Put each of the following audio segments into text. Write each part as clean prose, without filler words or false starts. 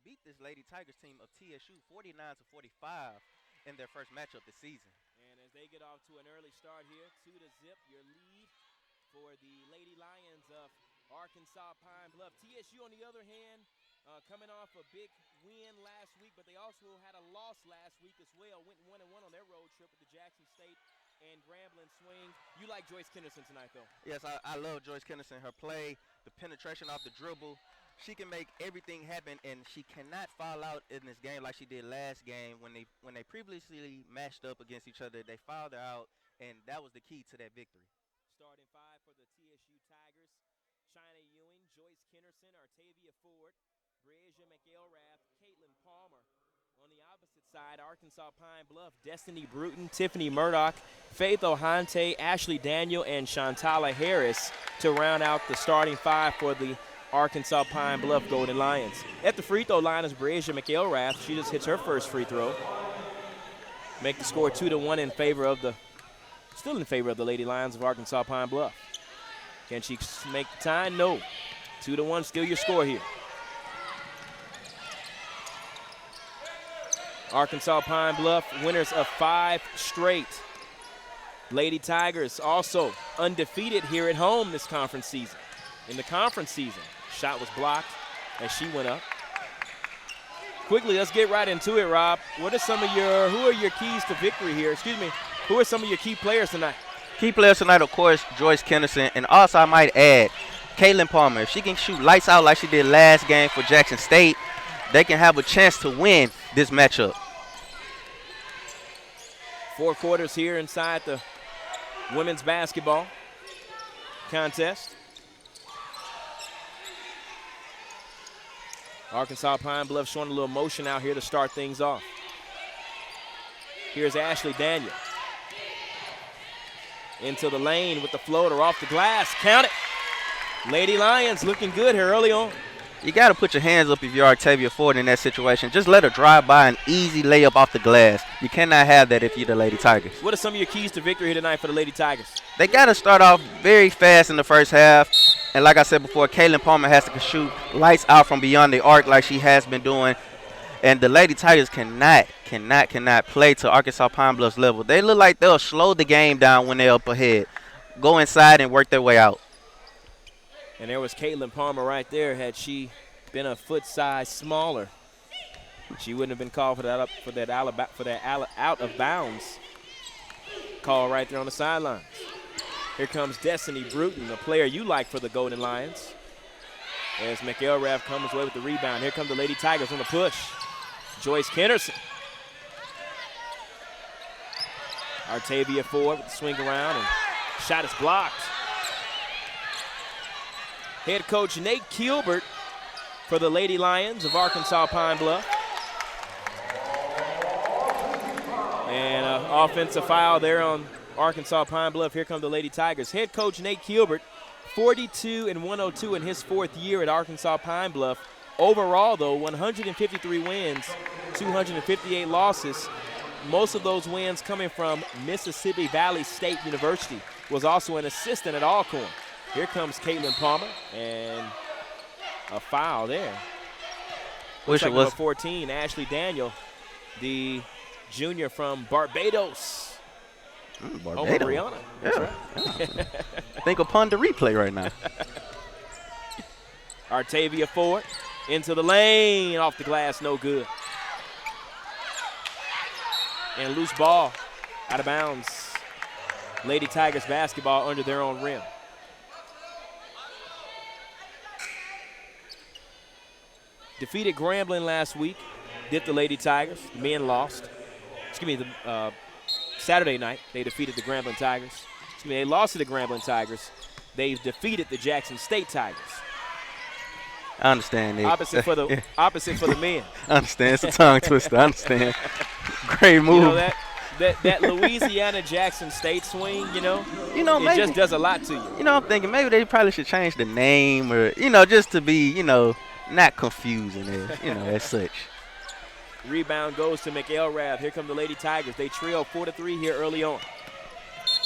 beat this Lady Tigers team of TSU 49-45 in their first matchup this season. And as they get off to an early start here, 2-0, your lead for the Lady Lions of Arkansas Pine Bluff. TSU, on the other hand, coming off a big win last week, but they also had a loss last week as well. Went 1-1 on their road trip with the Jackson State and Grambling swing. You like Joyce Kenderson tonight, though? Yes, I love Joyce Kenderson. Her play, the penetration off the dribble. She can make everything happen, and she cannot fall out in this game like she did last game. When they previously matched up against each other, they fouled her out, and that was the key to that victory. Starting five for the TSU Tigers: China Ewing, Joyce Kenderson, Artavia Ford, Breasia McElrath, Caitlin Palmer. On the opposite side, Arkansas Pine Bluff, Destiny Bruton, Tiffany Murdoch, Faith O'Hante, Ashley Daniel, and Shantala Harris to round out the starting five for the Arkansas Pine Bluff Golden Lions. At the free throw line is Breasia McElrath. She just hits her first free throw. Make the score 2-1 in favor of the, still in favor of the Lady Lions of Arkansas Pine Bluff. Can she make the time? No. 2-1, still your score here. Arkansas Pine Bluff, winners of 5 straight. Lady Tigers also undefeated here at home this conference season. In the conference season, shot was blocked as she went up. Quickly, let's get right into it, Rob. Who are your keys to victory here? Excuse me. Who are some of your key players tonight? Key players tonight, of course, Joyce Kenderson, and also I might add, Caitlin Palmer. If she can shoot lights out like she did last game for Jackson State, they can have a chance to win this matchup. 4 quarters here inside the women's basketball contest. Arkansas Pine Bluff showing a little motion out here to start things off. Here's Ashley Daniel. Into the lane with the floater off the glass. Count it. Lady Lions looking good here early on. You got to put your hands up if you're Artavia Ford in that situation. Just let her drive by an easy layup off the glass. You cannot have that if you're the Lady Tigers. What are some of your keys to victory here tonight for the Lady Tigers? They got to start off very fast in the first half. And like I said before, Caitlin Palmer has to shoot lights out from beyond the arc like she has been doing. And the Lady Tigers cannot play to Arkansas Pine Bluff's level. They look like they'll slow the game down when they're up ahead. Go inside and work their way out. And there was Caitlin Palmer right there. Had she been a foot size smaller, she wouldn't have been called for that out of bounds call right there on the sidelines. Here comes Destiny Bruton, a player you like for the Golden Lions. As McElrath comes away with the rebound. Here come the Lady Tigers on the push. Joyce Kenderson. Artavia Ford with the swing around, and shot is blocked. Head coach Nate Kilbert for the Lady Lions of Arkansas Pine Bluff. And an offensive foul there on Arkansas Pine Bluff. Here come the Lady Tigers. Head coach Nate Kilbert, 42-102 in his 4th year at Arkansas Pine Bluff. Overall, though, 153 wins, 258 losses. Most of those wins coming from Mississippi Valley State University. Was also an assistant at Alcorn. Here comes Caitlin Palmer, and a foul there. Looks like number 14, Ashley Daniel, the junior from Barbados. Barbados. Oh, Brianna. Yeah. Right. Think upon the replay right now. Artavia Ford into the lane, off the glass, no good. And loose ball, out of bounds. Lady Tigers basketball under their own rim. Defeated Grambling last week, did the Lady Tigers. The men lost. Excuse me, Saturday night, they defeated the Grambling Tigers. Excuse me, they lost to the Grambling Tigers. They've defeated the Jackson State Tigers. I understand, Nick. Opposite for the men. I understand. It's a tongue twister. I understand. Great move. You know that Louisiana Jackson State swing, it maybe, just does a lot to you. I'm thinking maybe they probably should change the name or, just to be, not confusing it, as such. Rebound goes to McElrath. Here come the Lady Tigers. They trail 4-3 here early on.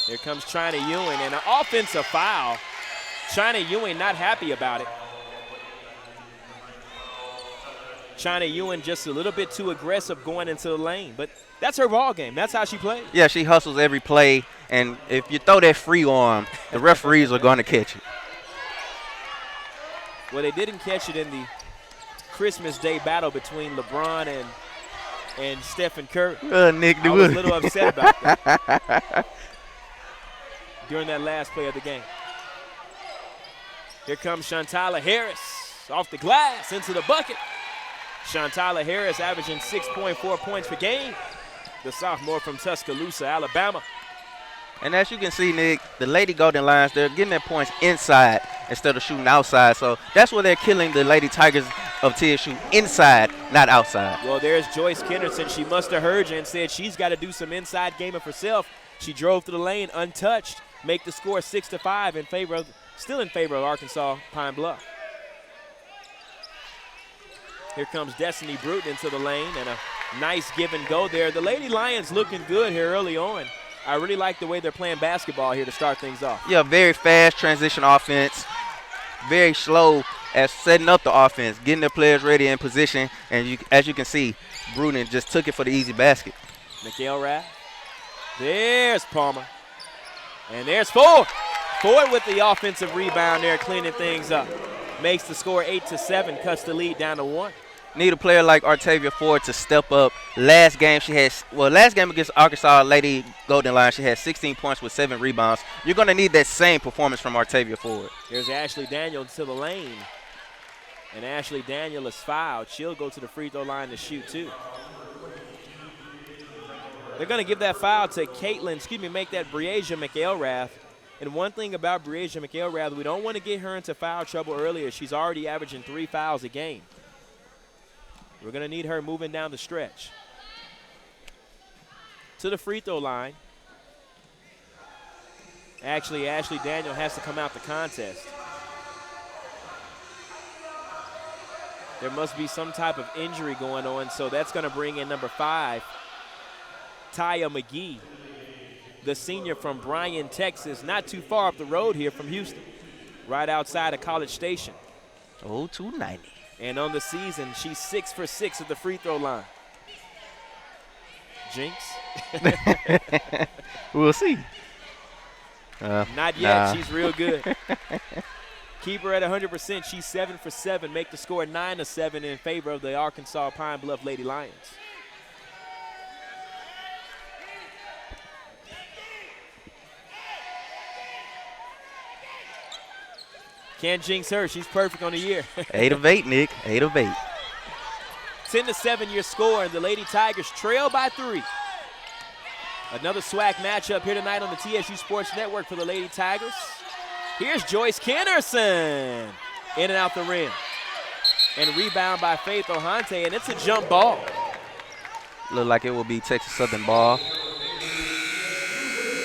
Here comes China Ewing, and an offensive foul. China Ewing not happy about it. China Ewing just a little bit too aggressive going into the lane. But that's her ball game. That's how she plays. Yeah, she hustles every play, and if you throw that free arm, the referees are going to catch it. Well, they didn't catch it in the Christmas Day battle between LeBron and Stephen Curry. Nick, I was a little upset about that during that last play of the game. Here comes Shantala Harris off the glass into the bucket. Shantala Harris averaging 6.4 points per game. The sophomore from Tuscaloosa, Alabama. And as you can see, Nick, the Lady Golden Lions, they're getting their points inside instead of shooting outside. So that's where they're killing the Lady Tigers of TSU, inside, not outside. Well, there's Joyce Kenderson. She must have heard you and said she's got to do some inside gaming for herself. She drove through the lane untouched, make the score 6-5 still in favor of Arkansas Pine Bluff. Here comes Destiny Bruton into the lane, and a nice give and go there. The Lady Lions looking good here early on. I really like the way they're playing basketball here to start things off. Yeah, very fast transition offense, very slow at setting up the offense, getting the players ready in position, and as you can see, Bruton just took it for the easy basket. Mikael Rath. There's Palmer. And there's Ford. Ford with the offensive rebound there, cleaning things up. Makes the score 8-7, cuts the lead down to 1. Need a player like Artavia Ford to step up. Last game against Arkansas Lady Golden Lions, she had 16 points with 7 rebounds. You're going to need that same performance from Artavia Ford. There's Ashley Daniel to the lane. And Ashley Daniel is fouled. She'll go to the free throw line to shoot too. They're going to give that foul to make that Breasia McElrath. And one thing about Breasia McElrath, we don't want to get her into foul trouble earlier. She's already averaging 3 fouls a game. We're going to need her moving down the stretch. To the free throw line. Actually, Ashley Daniel has to come out the contest. There must be some type of injury going on, so that's going to bring in number 5, Taya McGee, the senior from Bryan, Texas, not too far up the road here from Houston, right outside of College Station. 290. And on the season, she's 6 for 6 at the free throw line. Jinx? We'll see. Not yet. She's real good. Keep her at 100%. She's 7 for 7. Make the score 9-7 in favor of the Arkansas Pine Bluff Lady Lions. Can't jinx her. She's perfect on the year. 8 of 8, Nick. 8 of 8. 10-7 your score, and the Lady Tigers trail by 3. Another SWAC matchup here tonight on the TSU Sports Network for the Lady Tigers. Here's Joyce Kenderson. In and out the rim. And rebound by Faith Ohante, and it's a jump ball. Look like it will be Texas Southern ball.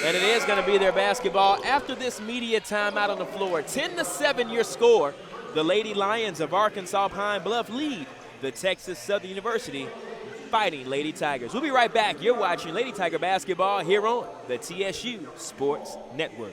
And it is going to be their basketball after this media timeout on the floor. 10-7 your score. The Lady Lions of Arkansas Pine Bluff lead the Texas Southern University Fighting Lady Tigers. We'll be right back. You're watching Lady Tiger basketball here on the TSU Sports Network.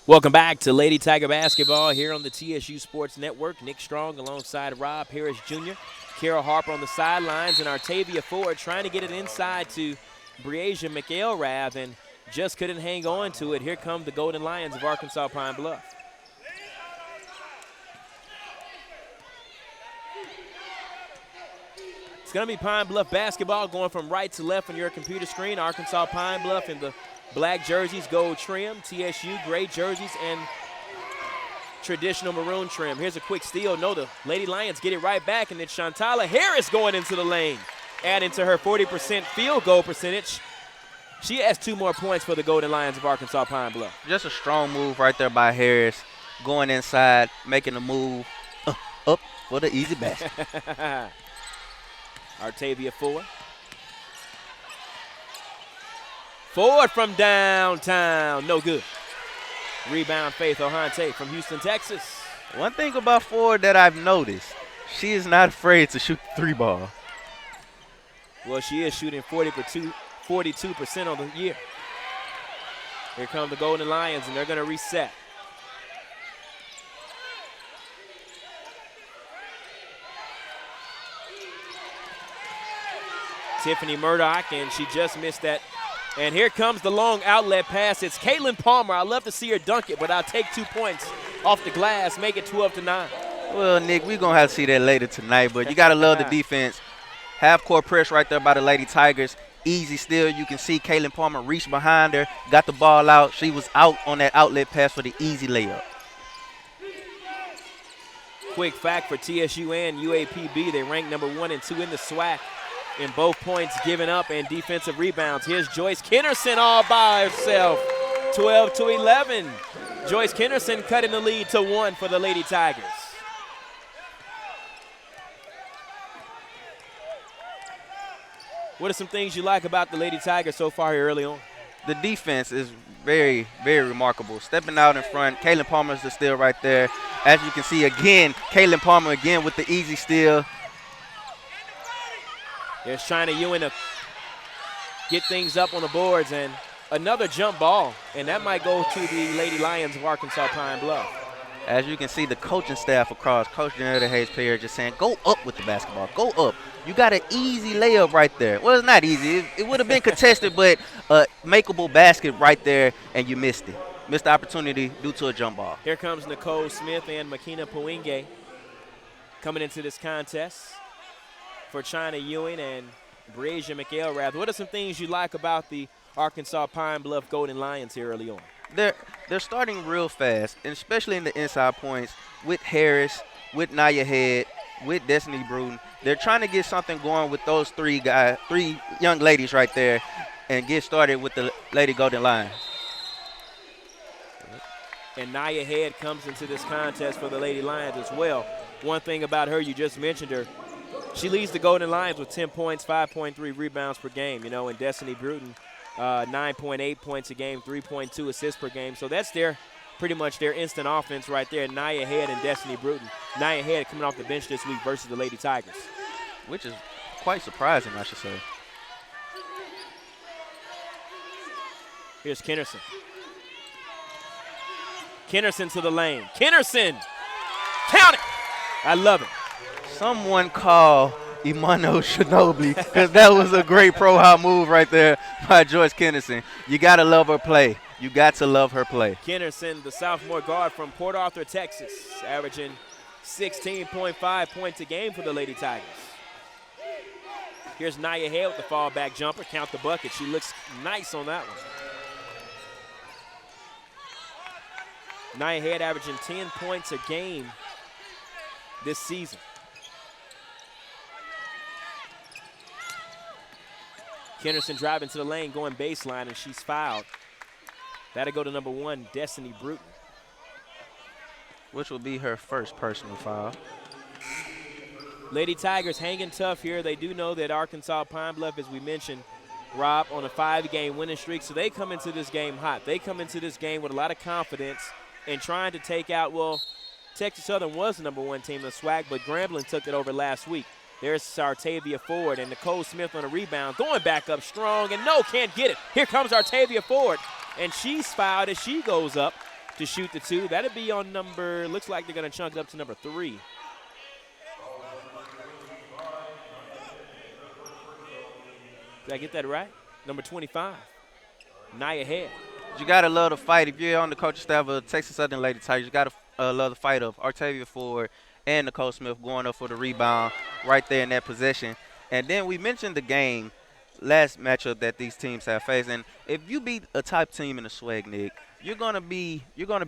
Welcome back to Lady Tiger Basketball here on the TSU Sports Network. Nick Strong alongside Rob Harris Jr., Carol Harper on the sidelines, and Artavia Ford trying to get it inside to Breasia McElrath and just couldn't hang on to it. Here come the Golden Lions of Arkansas Pine Bluff. It's going to be Pine Bluff basketball going from right to left on your computer screen. Arkansas Pine Bluff in the black jerseys, gold trim. TSU, gray jerseys, and traditional maroon trim. Here's a quick steal. No, the Lady Lions get it right back, and then Shantala Harris going into the lane, adding to her 40% field goal percentage. She has 2 more points for the Golden Lions of Arkansas Pine Bluff. Just a strong move right there by Harris, going inside, making a move up for the easy basket. Artavia Ford. Ford from downtown, no good. Rebound Faith O'Hante from Houston, Texas. One thing about Ford that I've noticed, she is not afraid to shoot the 3-ball. Well, she is shooting 42% on the year. Here come the Golden Lions, and they're going to reset. Tiffany Murdoch, and she just missed that. And here comes the long outlet pass. It's Caitlin Palmer. I'd love to see her dunk it, but I'll take 2 points off the glass, make it 12-9. Well, Nick, we're going to have to see that later tonight, but you got to love the defense. Half-court press right there by the Lady Tigers. Easy steal. You can see Caitlin Palmer reach behind her, got the ball out. She was out on that outlet pass for the easy layup. Quick fact for TSU and UAPB, they rank number 1 and 2 in the SWAC in both points given up and defensive rebounds. Here's Joyce Kennerson all by herself, 12-11. Joyce Kennerson cutting the lead to 1 for the Lady Tigers. What are some things you like about the Lady Tigers so far here early on? The defense is very, very remarkable. Stepping out in front, Caitlin Palmer's the steal right there. As you can see again, Caitlin Palmer again with the easy steal. There's China Ewing to get things up on the boards, and another jump ball, and that might go to the Lady Lions of Arkansas Pine Bluff. As you can see, the coaching staff across, Coach Janetta Hayes-Perry just saying, go up with the basketball, go up. You got an easy layup right there. Well, it's not easy. It would have been contested, but a makeable basket right there, and you missed it. Missed the opportunity due to a jump ball. Here comes Nicole Smith and Makina Puinge coming into this contest for China Ewing and Breasia McElrath. What are some things you like about the Arkansas Pine Bluff Golden Lions here early on? They're starting real fast, and especially in the inside points with Harris, with Naya Head, with Destiny Bruton. They're trying to get something going with those 3 young ladies right there and get started with the Lady Golden Lions. And Naya Head comes into this contest for the Lady Lions as well. One thing about her, you just mentioned her, she leads the Golden Lions with 10 points, 5.3 rebounds per game, and Destiny Bruton, 9.8 points a game, 3.2 assists per game. So that's pretty much their instant offense right there, Naya Head and Destiny Bruton. Naya Head coming off the bench this week versus the Lady Tigers. Which is quite surprising, I should say. Here's Kennerson. Kennerson to the lane. Kennerson! Count it! I love it. Someone call Imano Shinobi, because that was a great pro-hop move right there by Joyce Kennerson. You got to love her play. You got to love her play. Kennerson, the sophomore guard from Port Arthur, Texas, averaging 16.5 points a game for the Lady Tigers. Here's Naya Head with the fallback jumper. Count the bucket. She looks nice on that one. Naya Head averaging 10 points a game this season. Kennerson driving to the lane, going baseline, and she's fouled. That'll go to number 1, Destiny Bruton. Which will be her first personal foul. Lady Tigers hanging tough here. They do know that Arkansas Pine Bluff, as we mentioned, Rob, on a 5-game winning streak, so they come into this game hot. They come into this game with a lot of confidence and trying to take out, well, Texas Southern was the number 1 team in the SWAC, but Grambling took it over last week. There's Artavia Ford and Nicole Smith on a rebound, going back up strong, and no, can't get it. Here comes Artavia Ford, and she's fouled as she goes up. to shoot the 2. That'll be on number, looks like they're going to chunk it up to number 3. Did I get that right? Number 25, Nia Head. You got to love the fight. If you're on the coaching staff of Texas Southern Lady Tigers, you got to love the fight of Artavia Ford and Nicole Smith going up for the rebound right there in that possession. And then we mentioned the game, last matchup that these teams have faced. And if you beat a top team in the SWAG, Nick, you're gonna be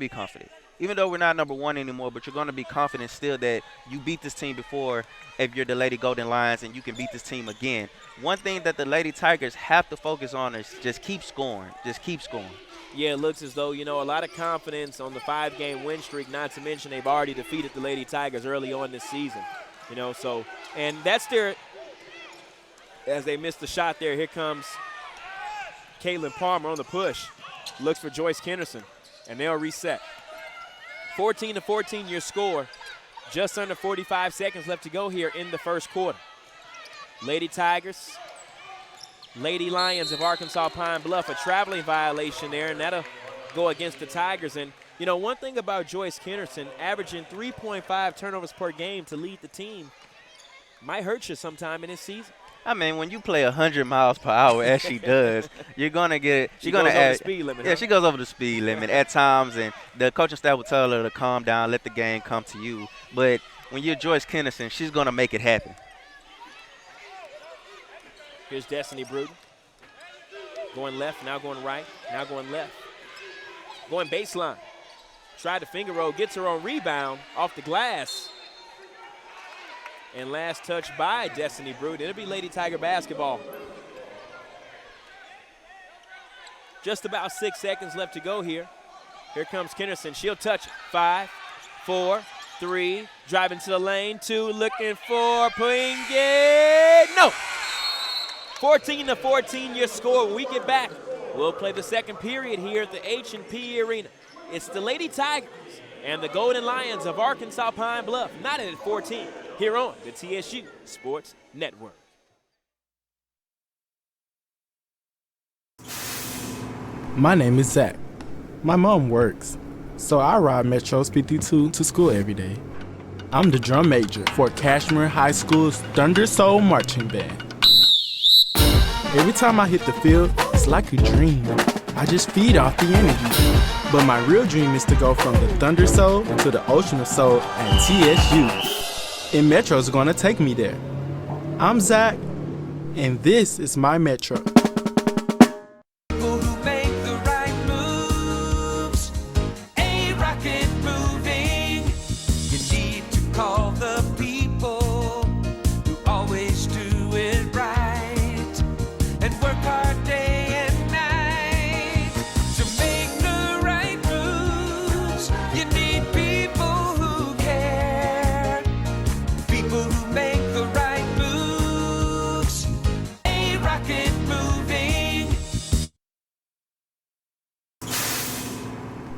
confident. Even though we're not number 1 anymore, but you're gonna be confident still that you beat this team before if you're the Lady Golden Lions and you can beat this team again. One thing that the Lady Tigers have to focus on is just keep scoring. Just keep scoring. Yeah, it looks as though, a lot of confidence on the 5-game win streak, not to mention they've already defeated the Lady Tigers early on this season. And that's their, as they missed the shot there, here comes Caitlin Palmer on the push. Looks for Joyce Kenderson, and they'll reset. 14-14 your score. Just under 45 seconds left to go here in the first quarter. Lady Tigers, Lady Lions of Arkansas Pine Bluff, a traveling violation there, and that'll go against the Tigers. And, one thing about Joyce Kenderson, averaging 3.5 turnovers per game to lead the team, might hurt you sometime in this season. I mean, when you play 100 miles per hour as she does, you're gonna get. She goes over the speed limit. Yeah, huh? she goes over the speed limit at times, and the coaching staff will tell her to calm down, let the game come to you. But when you're Joyce Kenderson, she's gonna make it happen. Here's Destiny Bruton. Going left, now going right, now going left. Going baseline. Tried the finger roll, gets her on rebound off the glass. And last touch by Destiny Bruton. It'll be Lady Tiger basketball. Just about 6 seconds left to go here. Here comes Kenderson. She'll touch it. 5, 4, 3. Driving to the lane. 2. Looking for Pregame. No. 14-14 your score. When we get back, we'll play the second period here at the H&P Arena. It's the Lady Tigers and the Golden Lions of Arkansas Pine Bluff, not at 14, here on the TSU Sports Network. My name is Zach. My mom works, so I ride Metro's 52 to school every day. I'm the drum major for Cashmere High School's Thunder Soul Marching Band. Every time I hit the field, it's like a dream. I just feed off the energy. But my real dream is to go from the Thunder Soul to the Ocean of Soul at TSU. And Metro's gonna take me there. I'm Zach, and this is my Metro.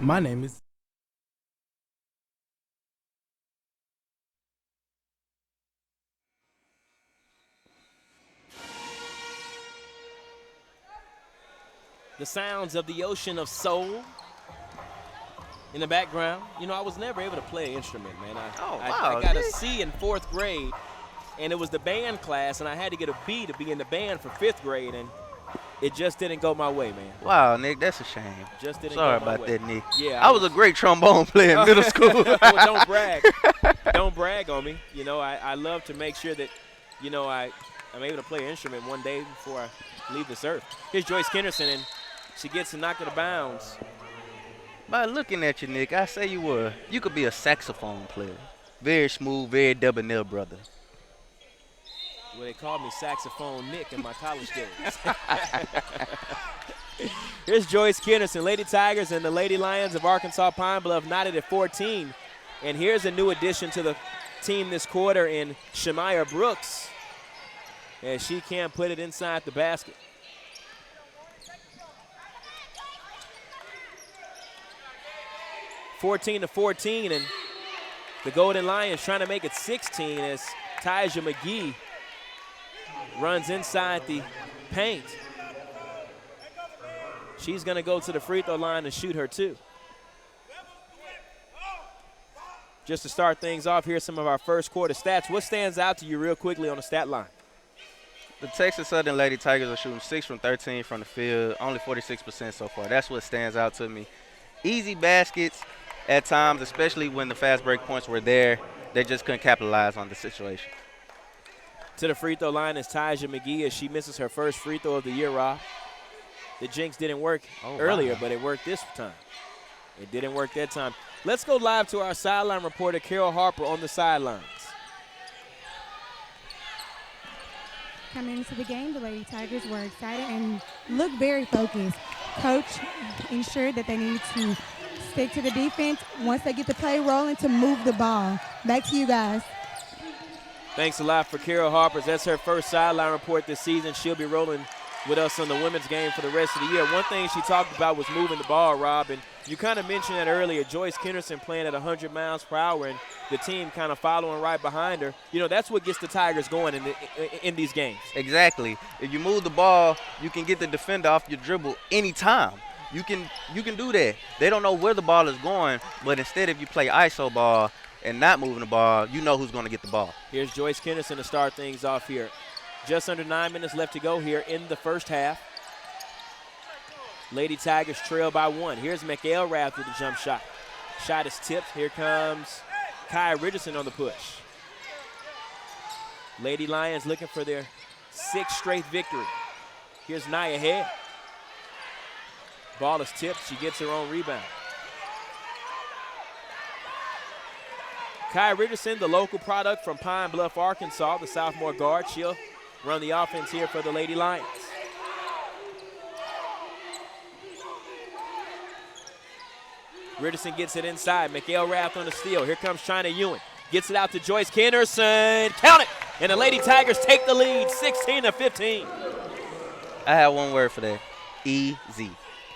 My name is The sounds of the Ocean of Soul in the background. I was never able to play an instrument, man. I got a C in 4th grade, and it was the band class, and I had to get a B to be in the band for 5th grade, and it just didn't go my way, man. Wow, Nick, that's a shame. Just didn't Sorry go my about way. that, Nick. Yeah, I was a great trombone player in middle school. Well, don't brag. Don't brag on me. I love to make sure that, I'm able to play an instrument one day before I leave this earth. Here's Joyce Kenderson, and she gets a knock out of bounds. By looking at you, Nick, I say you could be a saxophone player. Very smooth, very debonair brother. Well, they called me Saxophone Nick in my college days. Here's Joyce Kenderson, Lady Tigers and the Lady Lions of Arkansas Pine Bluff, knotted at 14. And here's a new addition to the team this quarter in Shamaya Brooks, as she can't put it inside the basket. (14-14), and the Golden Lions trying to make it 16 as Tyja McGee runs inside the paint. She's going to go to the free throw line and shoot her 2. Just to start things off, here's some of our first quarter stats. What stands out to you real quickly on the stat line? The Texas Southern Lady Tigers are shooting 6 from 13 from the field, only 46% so far. That's what stands out to me. Easy baskets at times, especially when the fast break points were there. They just couldn't capitalize on the situation. To the free throw line is Tyja McGee as she misses her first free throw of the year, Rob. The jinx didn't work earlier, but it worked this time. It didn't work that time. Let's go live to our sideline reporter, Carol Harper, on the sidelines. Coming into the game, the Lady Tigers were excited and looked very focused. Coach ensured that they needed to stick to the defense once they get the play rolling to move the ball. Back to you guys. Thanks a lot for Carol Harper. That's her first sideline report this season. She'll be rolling with us on the women's game for the rest of the year. One thing she talked about was moving the ball, Rob, and you kind of mentioned that earlier. Joyce Kenderson playing at 100 miles per hour and the team kind of following right behind her. You know, that's what gets the Tigers going in these games. Exactly. If you move the ball, you can get the defender off your dribble anytime. You can do that. They don't know where the ball is going, but instead if you play ISO ball and not moving the ball, you know who's going to get the ball. Here's Joyce Kenderson to start things off here. Just under 9 minutes left to go here in the first half. Lady Tigers trail by 1. Here's McElrath with the jump shot. Shot is tipped. Here comes Kai Richardson on the push. Lady Lions looking for their 6th straight victory. Here's Nia Head. Ball is tipped. She gets her own rebound. Kai Richardson, the local product from Pine Bluff, Arkansas, the sophomore guard. She'll run the offense here for the Lady Lions. Richardson gets it inside. McElrath on the steal. Here comes China Ewing. Gets it out to Joyce Kenderson. Count it! And the Lady Tigers take the lead, 16-15. I have one word for that. Easy.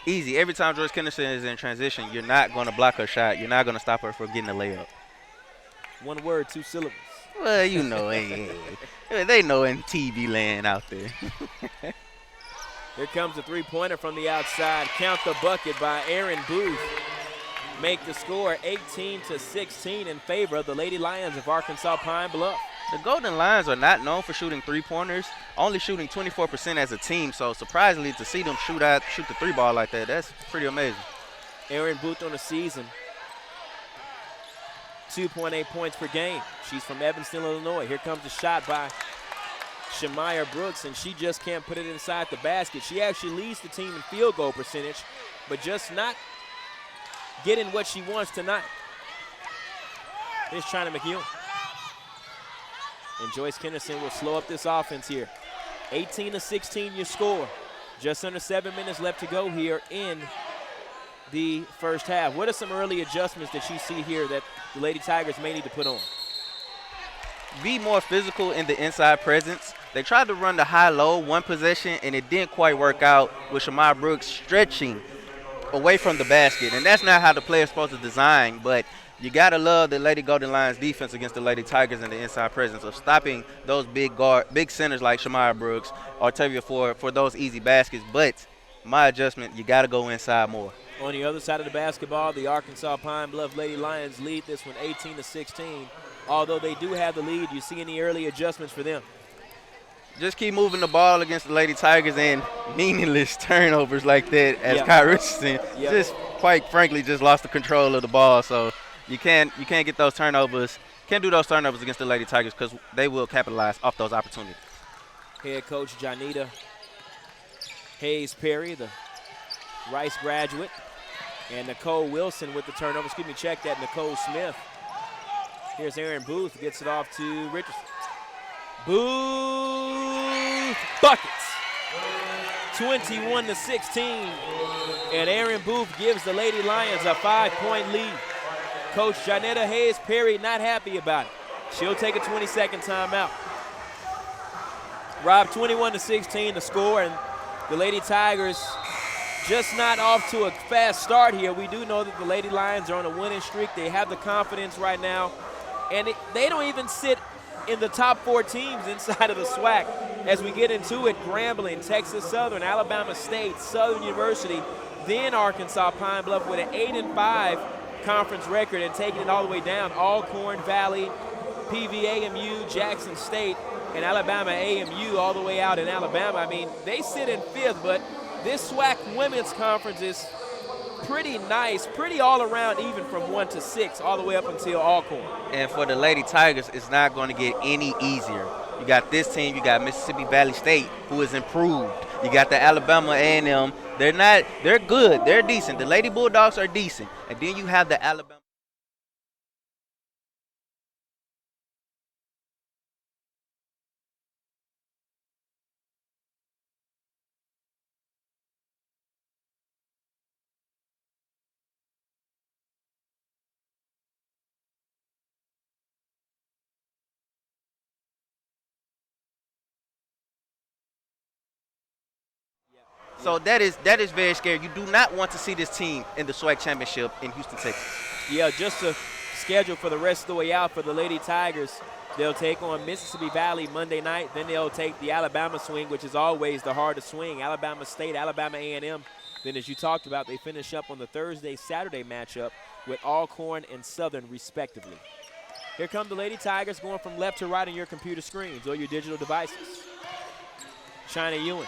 Easy. Every time Joyce Kenderson is in transition, you're not going to block her shot. You're not going to stop her from getting a layup. One word, 2 syllables. Well, you know, they know in TV land out there. Here comes a three-pointer from the outside. Count the bucket by Aaron Booth. Make the score 18-16 in favor of the Lady Lions of Arkansas Pine Bluff. The Golden Lions are not known for shooting three-pointers, only shooting 24% as a team. So surprisingly, to see them shoot the three ball like that, that's pretty amazing. Aaron Booth on the season, 2.8 points per game. She's from Evanston, Illinois. Here comes the shot by Shamaya Brooks, and she just can't put it inside the basket. She actually leads the team in field goal percentage, but just not getting what she wants tonight. Here's China McEwen. And Joyce Kenderson will slow up this offense here. 18-16 your score. Just under 7 minutes left to go here in the first half. What are some early adjustments that you see here that the Lady Tigers may need to put on? Be more physical in the inside presence. They tried to run the high-low one possession, and it didn't quite work out with Shamaya Brooks stretching away from the basket. And that's not how the player is supposed to design, but you got to love the Lady Golden Lions defense against the Lady Tigers in the inside presence of stopping those big centers like Shamaya Brooks or Tavia Ford for those easy baskets. But my adjustment, you got to go inside more. On the other side of the basketball, the Arkansas Pine Bluff Lady Lions lead this one 18-16. Although they do have the lead, you see any early adjustments for them? Just keep moving the ball against the Lady Tigers and meaningless turnovers like that, as Kai Richardson just quite frankly just lost the control of the ball. So you can't get those turnovers. Can't do those turnovers against the Lady Tigers because they will capitalize off those opportunities. Head coach Janita Hayes-Perry, the Rice graduate, and Nicole Wilson with the turnover. Excuse me, check that, Nicole Smith. Here's Aaron Booth, gets it off to Richardson. Booth buckets, 21-16, and Aaron Booth gives the Lady Lions a 5-point lead. Coach Janetta Hayes-Perry not happy about it. She'll take a 20-second timeout. Rob, 21-16 the score, and the Lady Tigers just not off to a fast start here. We do know that the Lady Lions are on a winning streak. They have the confidence right now, and they don't even sit in the top 4 teams inside of the SWAC. As we get into it, Grambling, Texas Southern, Alabama State, Southern University, then Arkansas Pine Bluff with an 8-5 conference record and taking it all the way down. Alcorn Valley, PVAMU, Jackson State, and Alabama AMU all the way out in Alabama. I mean, they sit in 5th, but this SWAC Women's Conference is pretty nice, pretty all around, even from 1 to 6, all the way up until Alcorn. And for the Lady Tigers, it's not going to get any easier. You got this team, you got Mississippi Valley State, who is improved. You got the Alabama A&M. They're good, they're decent. The Lady Bulldogs are decent. And then you have the Alabama. So that is very scary. You do not want to see this team in the SWAC championship in Houston, Texas. Yeah, just to schedule for the rest of the way out for the Lady Tigers, they'll take on Mississippi Valley Monday night. Then they'll take the Alabama swing, which is always the hardest swing. Alabama State, Alabama A&M. Then, as you talked about, they finish up on the Thursday-Saturday matchup with Alcorn and Southern, respectively. Here come the Lady Tigers going from left to right on your computer screens or your digital devices. China Ewing.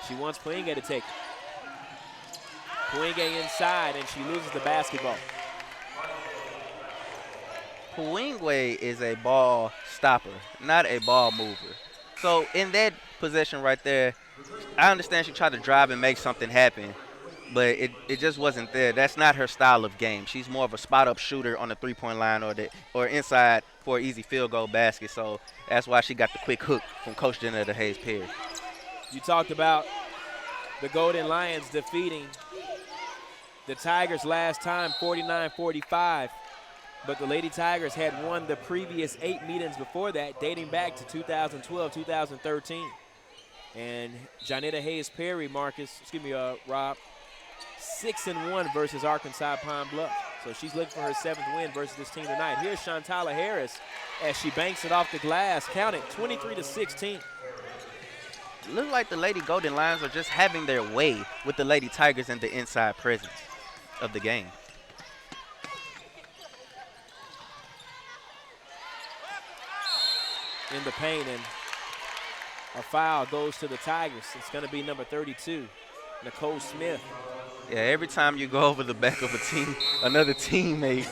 She wants Pregame to take it. Pregame inside, and she loses the basketball. Pregame is a ball stopper, not a ball mover. So in that possession right there, I understand she tried to drive and make something happen, but it just wasn't there. That's not her style of game. She's more of a spot-up shooter on the three-point line or inside for an easy field goal basket. So that's why she got the quick hook from Coach Jenna to Hayes Perry. You talked about the Golden Lions defeating the Tigers last time, 49-45. But the Lady Tigers had won the previous 8 meetings before that, dating back to 2012, 2013. And Jonetta Hayes Perry, Rob, 6-1 versus Arkansas Pine Bluff. So she's looking for her 7th win versus this team tonight. Here's Shantala Harris as she banks it off the glass. Count it, 23-16. Look like the Lady Golden Lions are just having their way with the Lady Tigers in the inside presence of the game. In the paint, and a foul goes to the Tigers. It's going to be number 32, Nicole Smith. Yeah, every time you go over the back of a team, another teammate,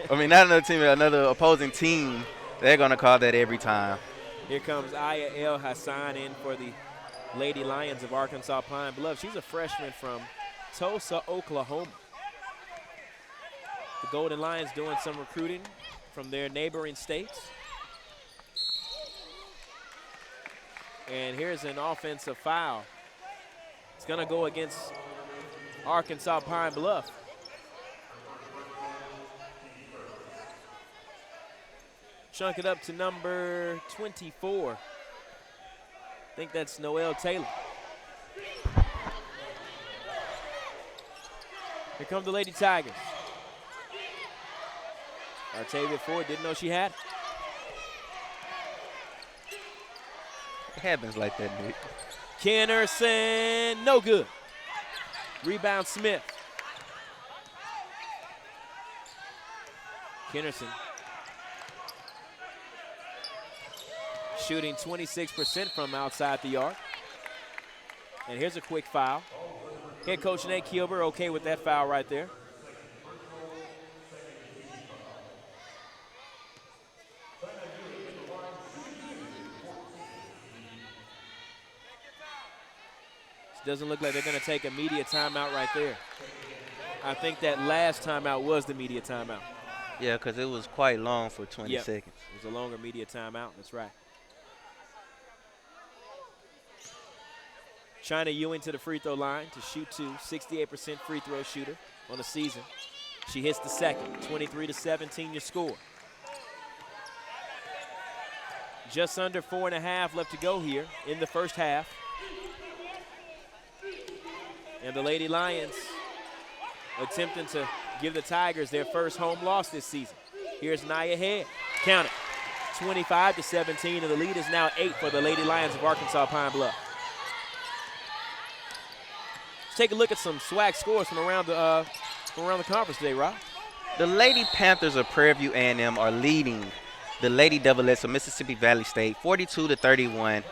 I mean, not another teammate, another opposing team, they're going to call that every time. Here comes Aya El Hassan in for the Lady Lions of Arkansas Pine Bluff. She's a freshman from Tulsa, Oklahoma. The Golden Lions doing some recruiting from their neighboring states. And here's an offensive foul. It's going to go against Arkansas Pine Bluff. Chunk it up to number 24. I think that's Noelle Taylor. Here come the Lady Tigers. Artavia Ford didn't know she had it. It happens like that, Nick. Kennerson, no good. Rebound Smith. Kennerson shooting 26% from outside the arc. And here's a quick foul. Head coach Nate Kilber okay with that foul right there. Doesn't look like they're going to take a media timeout right there. I think that last timeout was the media timeout. Yeah, because it was quite long for 20 seconds. It was a longer media timeout. That's right. China Ewing to the free throw line to shoot 68% free throw shooter on the season. She hits the second, 23-17 your score. Just under 4.5 left to go here in the first half. And the Lady Lions attempting to give the Tigers their first home loss this season. Here's Nia Head. Count it. 25-17, and the lead is now 8 for the Lady Lions of Arkansas Pine Bluff. Let's take a look at some SWAC scores from around the going around the conference today, Rob? The Lady Panthers of Prairie View A&M are leading the Lady Devilettes of Mississippi Valley State 42-31.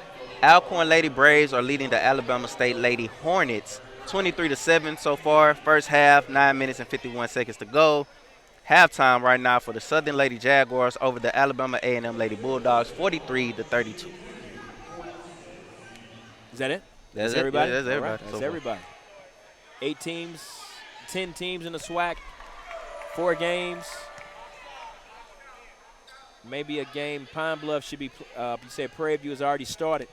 Alcorn Lady Braves are leading the Alabama State Lady Hornets 23-7 so far. First half, 9 minutes and 51 seconds to go. Halftime right now for the Southern Lady Jaguars over the Alabama A&M Lady Bulldogs 43-32. Is that it? That's everybody? Yeah, that's everybody. All right, that's so everybody. 8 teams, 10 teams in the SWAC, 4 games. Maybe a game. Pine Bluff should be, you said Prairie View has already started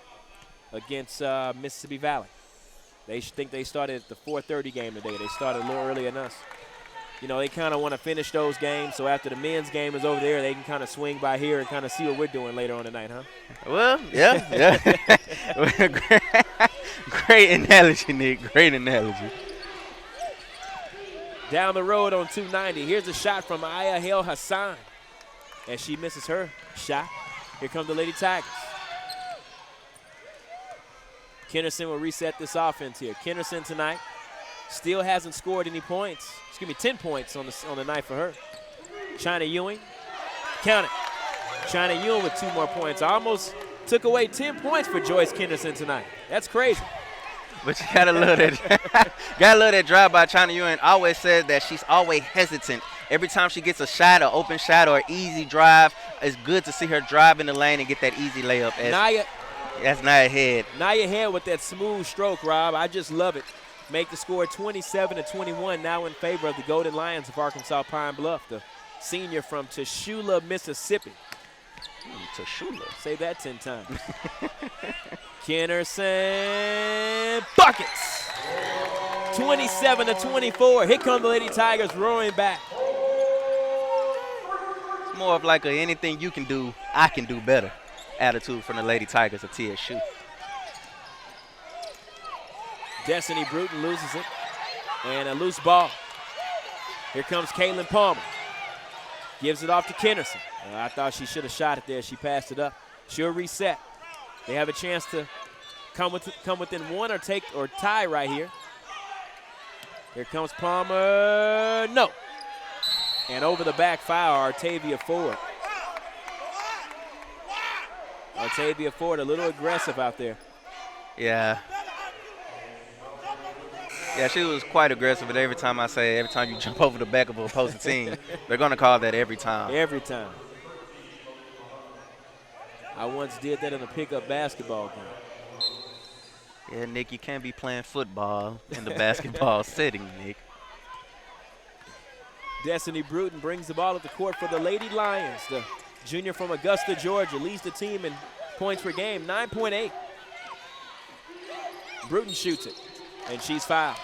against Mississippi Valley. They think they started at the 4:30 game today. They started a little earlier than us. You know, they kind of want to finish those games, so after the men's game is over there, they can kind of swing by here and kind of see what we're doing later on tonight, huh? Well, yeah. Great analogy, Nick. Great analogy. Down the road on 290. Here's a shot from Aya Hale Hassan as she misses her shot. Here come the Lady Tigers. Kennerson will reset this offense here. Kennerson tonight still hasn't scored any points. 10 points on the night for her. China Ewing, count it. China Ewing with 2 more points. Almost took away 10 points for Joyce Kennerson tonight. That's crazy. But you gotta love that. Gotta love that drive by China Ewing. Always says that she's always hesitant. Every time she gets a shot, an open shot, or an easy drive, it's good to see her drive in the lane and get that easy layup. That's Nia Head. Nia Head with that smooth stroke, Rob. I just love it. Make the score 27-21, now in favor of the Golden Lions of Arkansas Pine Bluff, the senior from Tashula, Mississippi. Tashula. Say that 10 times. Kennerson buckets. 27-24. Here come the Lady Tigers roaring back. It's more of like a anything you can do, I can do better attitude from the Lady Tigers of TSU. Destiny Bruton loses it. And a loose ball. Here comes Caitlin Palmer. Gives it off to Kennerson. I thought she should have shot it there. She passed it up. She'll reset. They have a chance to come within 1 or tie right here. Here comes Palmer. No. And over the back foul, Artavia Ford. Artavia Ford a little aggressive out there. Yeah. Yeah, she was quite aggressive, but every time you jump over the back of an opposing team, they're going to call that every time. Every time. I once did that in a pickup basketball game. Yeah, Nick, you can't be playing football in the basketball setting, Nick. Destiny Bruton brings the ball at the court for the Lady Lions. The junior from Augusta, Georgia, leads the team in points per game, 9.8. Bruton shoots it, and she's fouled.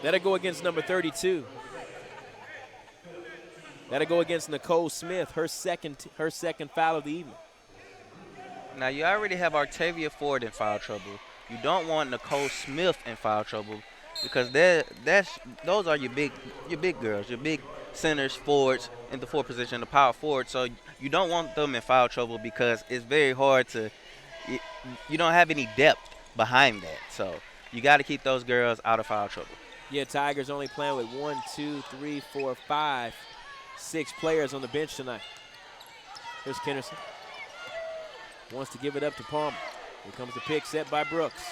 That'll go against number 32. That'll go against Nicole Smith, her second foul of the evening. Now, you already have Artavia Ford in foul trouble. You don't want Nicole Smith in foul trouble because those are your big girls, your big centers, forwards in the forward position, the power forward. So you don't want them in foul trouble because it's very hard you don't have any depth behind that. So you got to keep those girls out of foul trouble. Yeah, Tigers only playing with 1, 2, 3, 4, 5, 6 players on the bench tonight. Here's Kennerson. Wants to give it up to Palmer. Here comes the pick set by Brooks.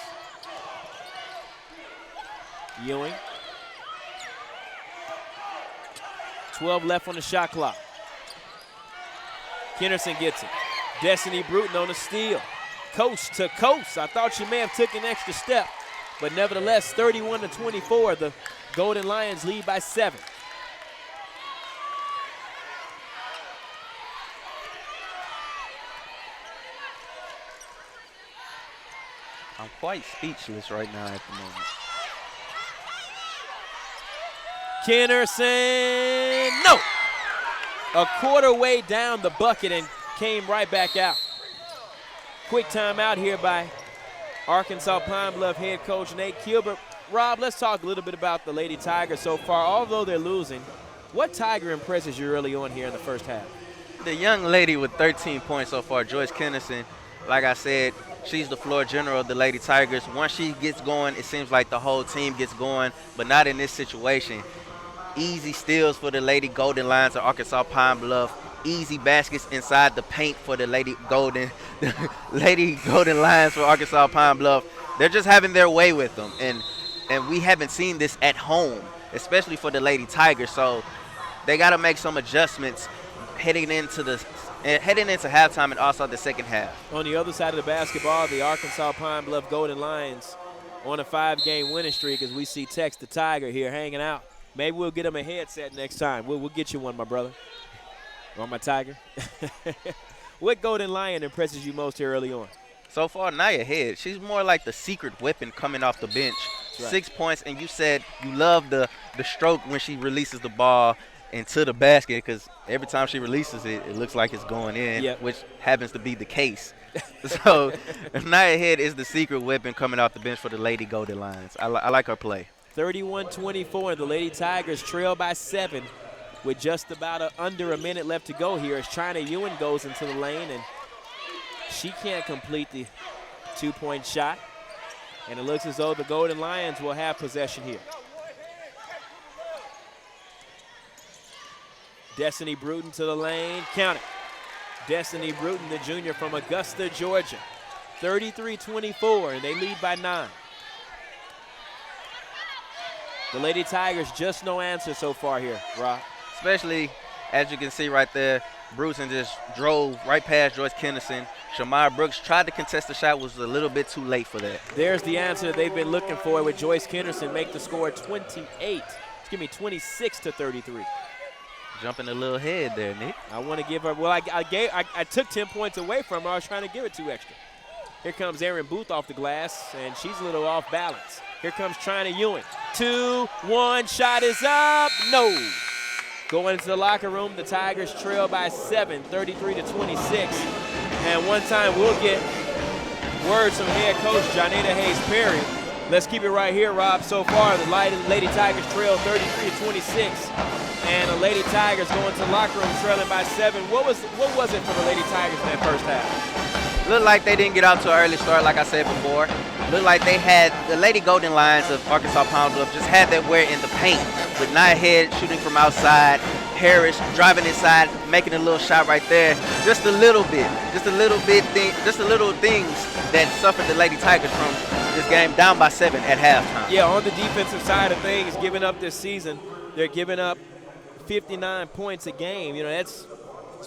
Ewing. 12 left on the shot clock. Kennerson gets it. Destiny Bruton on the steal. Coast to coast. I thought she may have took an extra step, but nevertheless, 31-24, the Golden Lions lead by 7. I'm quite speechless right now at the moment. Kennerson, no! A quarter way down the bucket and came right back out. Quick timeout here by Arkansas Pine Bluff head coach Nate Kilbert. Rob, let's talk a little bit about the Lady Tigers so far. Although they're losing, what Tiger impresses you early on here in the first half? The young lady with 13 points so far, Joyce Kennerson, like I said, She's the floor general of the Lady Tigers. Once she gets going, it seems like the whole team gets going, but not in this situation. Easy steals for the Lady Golden Lions of Arkansas Pine Bluff. Easy baskets inside the paint for the Lady Golden Lions for Arkansas Pine Bluff. They're just having their way with them, and we haven't seen this at home, especially for the Lady Tigers. So they got to make some adjustments heading into halftime and also the second half. On the other side of the basketball, the Arkansas Pine Bluff Golden Lions on a 5-game winning streak as we see Tex the Tiger here hanging out. Maybe we'll get him a headset next time. We'll get you one, my brother. Or my Tiger. What Golden Lion impresses you most here early on? So far, Nia Head. She's more like the secret weapon coming off the bench. Right. 6 points, and you said you love the stroke when she releases the ball into the basket, because every time she releases it, it looks like it's going in, yep. which happens to be the case. So Nia Head is the secret weapon coming off the bench for the Lady Golden Lions. I like her play. 31-24, and the Lady Tigers trail by 7 with just about under a minute left to go here as China Ewing goes into the lane, and she can't complete the 2-point shot. And it looks as though the Golden Lions will have possession here. Destiny Bruton to the lane, count it. Destiny Bruton, the junior from Augusta, Georgia. 33-24, and they lead by 9. The Lady Tigers just no answer so far here, Rob. Especially, as you can see right there, Bruton just drove right past Joyce Kenderson. Shamar Brooks tried to contest the shot, was a little bit too late for that. There's the answer they've been looking for with Joyce Kenderson make the score 26-33. Jumping a little head there, Nick. I want to give her, well, I took 10 points away from her. I was trying to give it 2 extra. Here comes Erin Booth off the glass, and she's a little off balance. Here comes China Ewing. 2-1, shot is up, no. Going into the locker room, the Tigers trail by 7, 33-26. And one time we'll get words from head coach Johnetta Hayes-Perry. Let's keep it right here, Rob. So far, the Lady Tigers trail 33-26. And the Lady Tigers going to the locker room trailing by 7. What was it for the Lady Tigers in that first half? Looked like they didn't get out to an early start, like I said before. Looked like they had the Lady Golden Lions of Arkansas Pine Bluff just had their way in the paint, with Nia Head shooting from outside, Harris driving inside, making a little shot right there. Just a little things that suffered the Lady Tigers from this game, down by 7 at halftime. Yeah, on the defensive side of things, giving up this season, they're giving up 59 points a game. You know, it's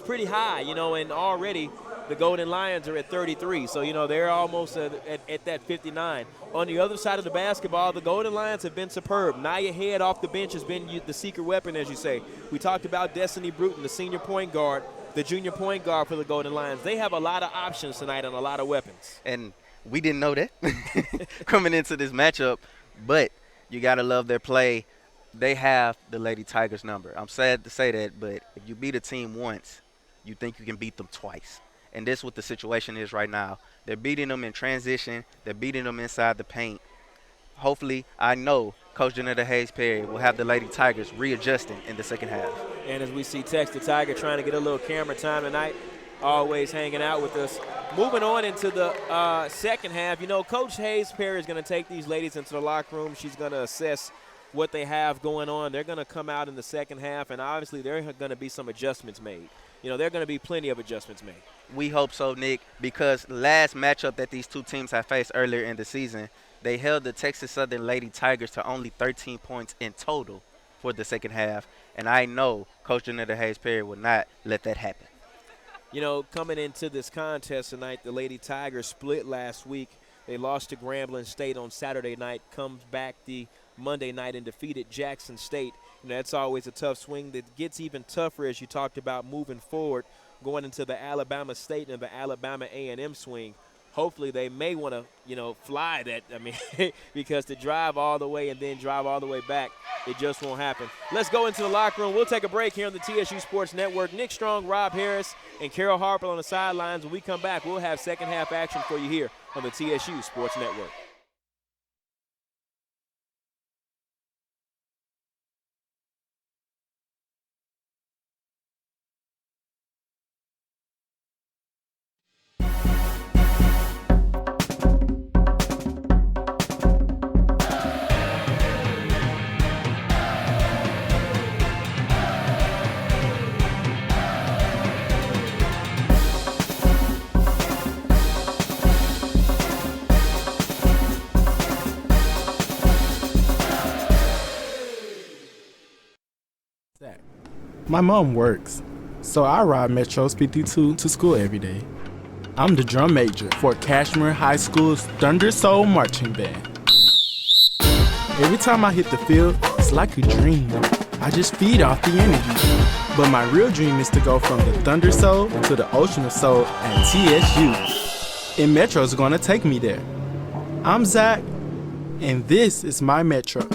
pretty high, you know, and already the Golden Lions are at 33. So, you know, they're almost at that 59. On the other side of the basketball, the Golden Lions have been superb. Nia Head off the bench has been the secret weapon, as you say. We talked about Destiny Bruton, the senior point guard, the junior point guard for the Golden Lions. They have a lot of options tonight and a lot of weapons. And we didn't know that coming into this matchup, but you got to love their play. They have the Lady Tigers number. I'm sad to say that, but if you beat a team once, you think you can beat them twice. And this is what the situation is right now. They're beating them in transition. They're beating them inside the paint. Hopefully, I know Coach Johnetta Hayes-Perry will have the Lady Tigers readjusting in the second half. And as we see Tex the Tiger trying to get a little camera time tonight, always hanging out with us. Moving on into the second half, you know, Coach Hayes-Perry is going to take these ladies into the locker room. She's going to assess what they have going on. They're going to come out in the second half, and obviously there are going to be some adjustments made. You know, there are going to be plenty of adjustments made. We hope so, Nick, because last matchup that these two teams have faced earlier in the season, they held the Texas Southern Lady Tigers to only 13 points in total for the second half, and I know Coach Johnetta Hayes-Perry will not let that happen. You know, coming into this contest tonight, the Lady Tigers split last week. They lost to Grambling State on Saturday night, comes back the Monday night and defeated Jackson State. You know, that's always a tough swing. That gets even tougher as you talked about moving forward, going into the Alabama State and the Alabama A&M swing. Hopefully they may want to, you know, fly that. I mean, because to drive all the way and then drive all the way back, it just won't happen. Let's go into the locker room. We'll take a break here on the TSU Sports Network. Nick Strong, Rob Harris, and Carol Harper on the sidelines. When we come back, we'll have second half action for you here on the TSU Sports Network. My mom works, so I ride Metro's 52 to school every day. I'm the drum major for Cashmere High School's Thunder Soul Marching Band. Every time I hit the field, it's like a dream. I just feed off the energy. But my real dream is to go from the Thunder Soul to the Ocean of Soul at TSU. And Metro's gonna take me there. I'm Zach, and this is my Metro.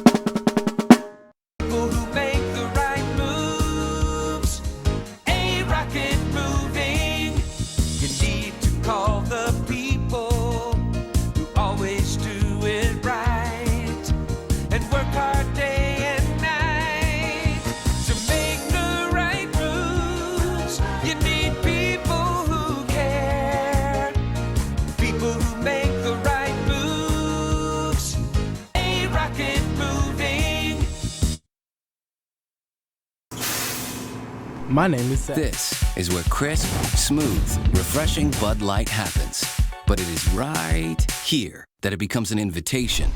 My name is Zach. This is where crisp, smooth, refreshing Bud Light happens. But it is right here that it becomes an invitation,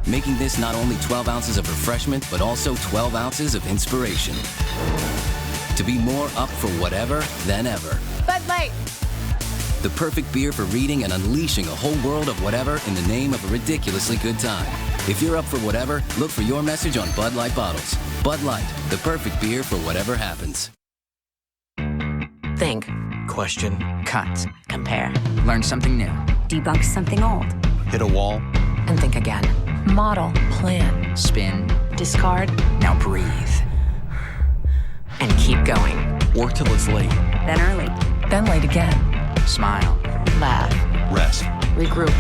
making this not only 12 ounces of refreshment, but also 12 ounces of inspiration. To be more up for whatever than ever. Bud Light. The perfect beer for reading and unleashing a whole world of whatever in the name of a ridiculously good time. If you're up for whatever, look for your message on Bud Light bottles. Bud Light, the perfect beer for whatever happens. Think. Question. Cut. Compare. Learn something new. Debunk something old. Hit a wall. And think again. Model. Plan. Spin. Discard. Now breathe. And keep going. Work till it's late. Then early. Then late again. Smile. Laugh. Rest. Regroup.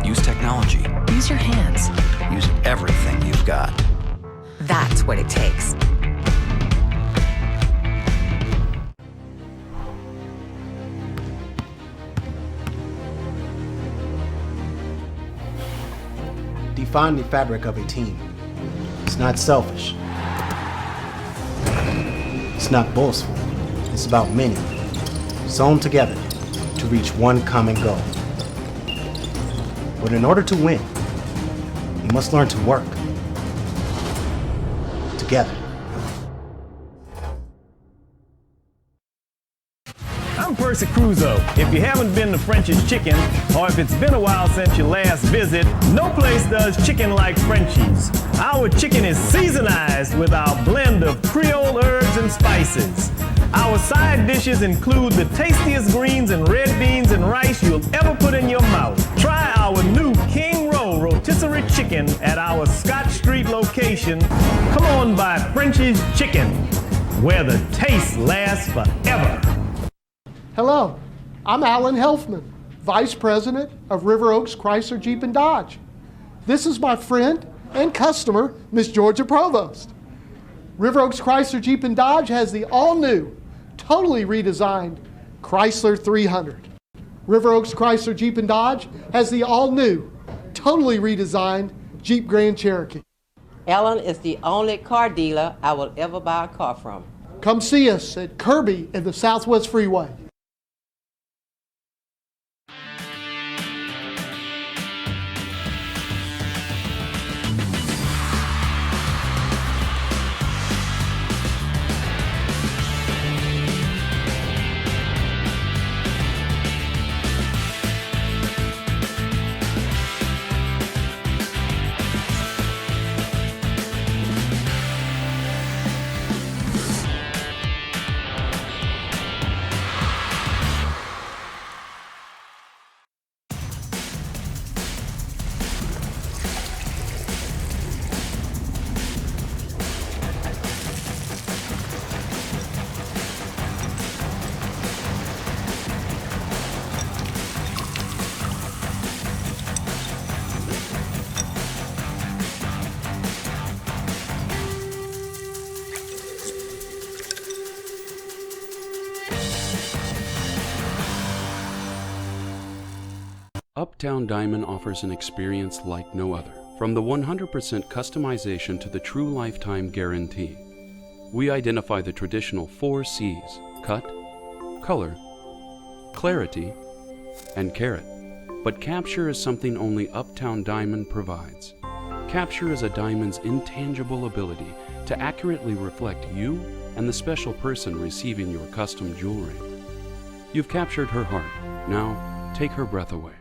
Use technology. Use your hands. Use everything you've got. That's what it takes. Define the fabric of a team. It's not selfish. It's not boastful. It's about many, sewn together to reach one common goal. But in order to win, you must learn to work together. I'm Percy Crusoe. If you haven't been to French's Chicken, or if it's been a while since your last visit, no place does chicken like Frenchie's. Our chicken is seasonized with our blend of Creole herbs and spices. Our side dishes include the tastiest greens and red beans and rice you'll ever put in your mouth. Try our new King Roll rotisserie chicken at our Scott Street location. Come on by French's Chicken, where the taste lasts forever. Hello, I'm Alan Helfman, Vice President of River Oaks Chrysler Jeep and Dodge. This is my friend and customer, Miss Georgia Provost. River Oaks Chrysler Jeep and Dodge has the all-new, totally redesigned Chrysler 300. River Oaks Chrysler Jeep and Dodge has the all-new, totally redesigned Jeep Grand Cherokee. Ellen is the only car dealer I will ever buy a car from. Come see us at Kirby and the Southwest Freeway. Uptown Diamond offers an experience like no other. From the 100% customization to the true lifetime guarantee, we identify the traditional 4 C's: cut, color, clarity, and carat. But capture is something only Uptown Diamond provides. Capture is a diamond's intangible ability to accurately reflect you and the special person receiving your custom jewelry. You've captured her heart. Now, take her breath away.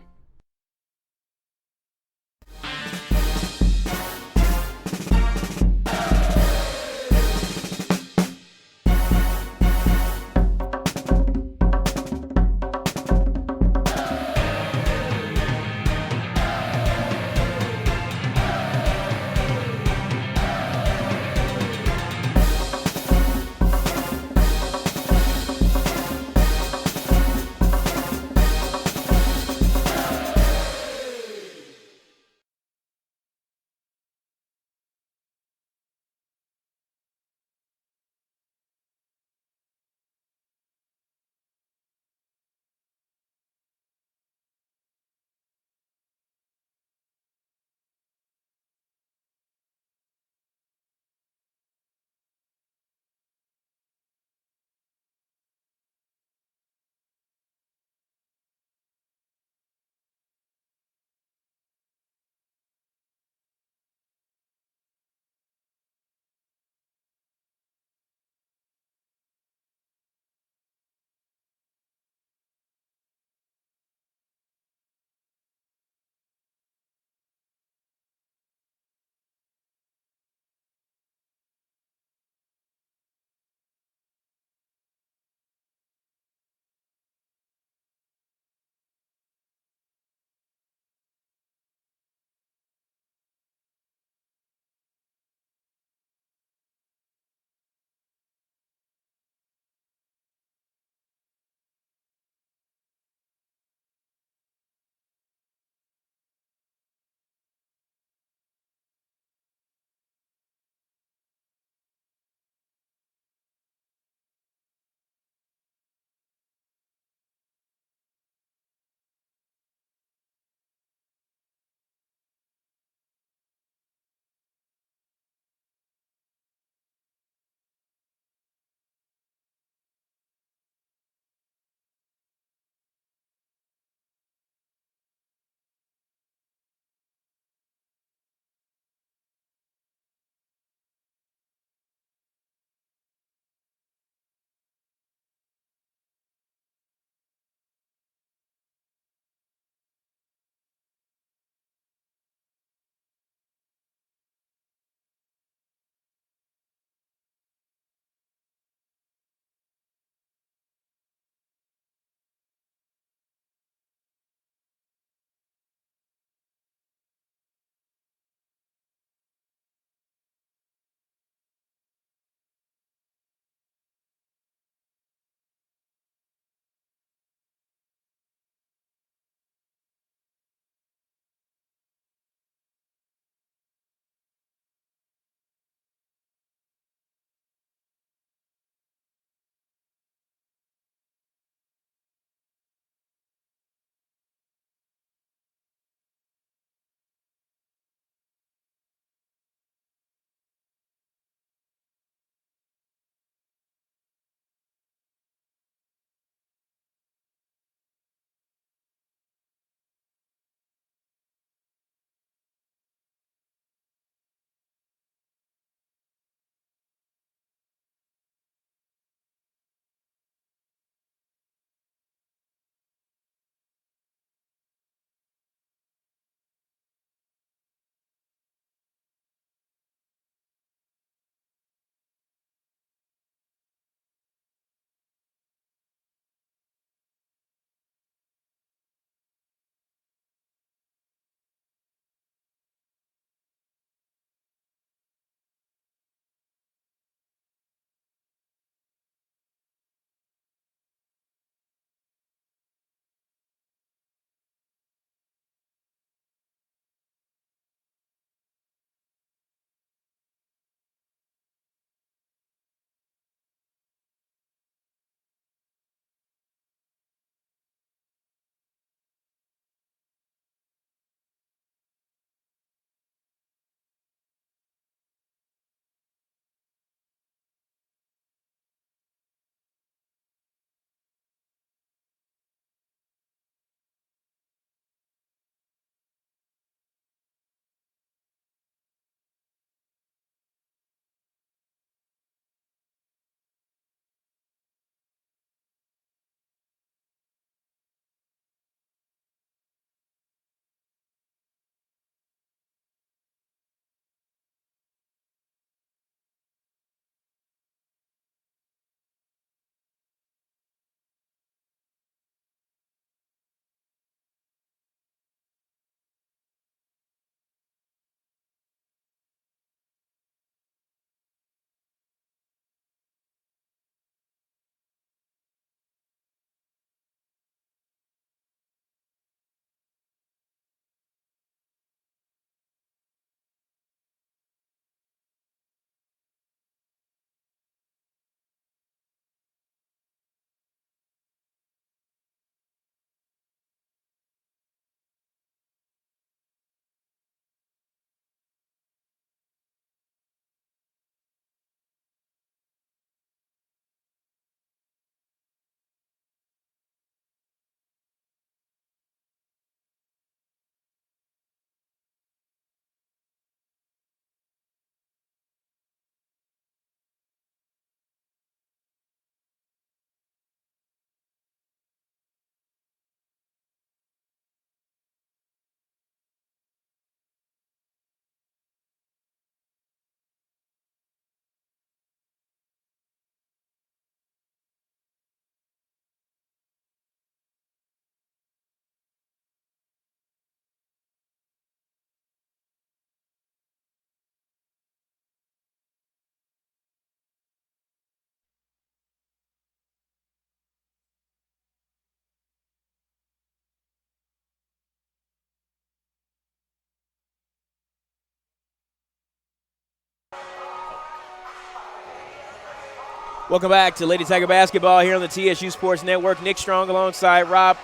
Welcome back to Lady Tiger Basketball here on the TSU Sports Network. Nick Strong alongside Rob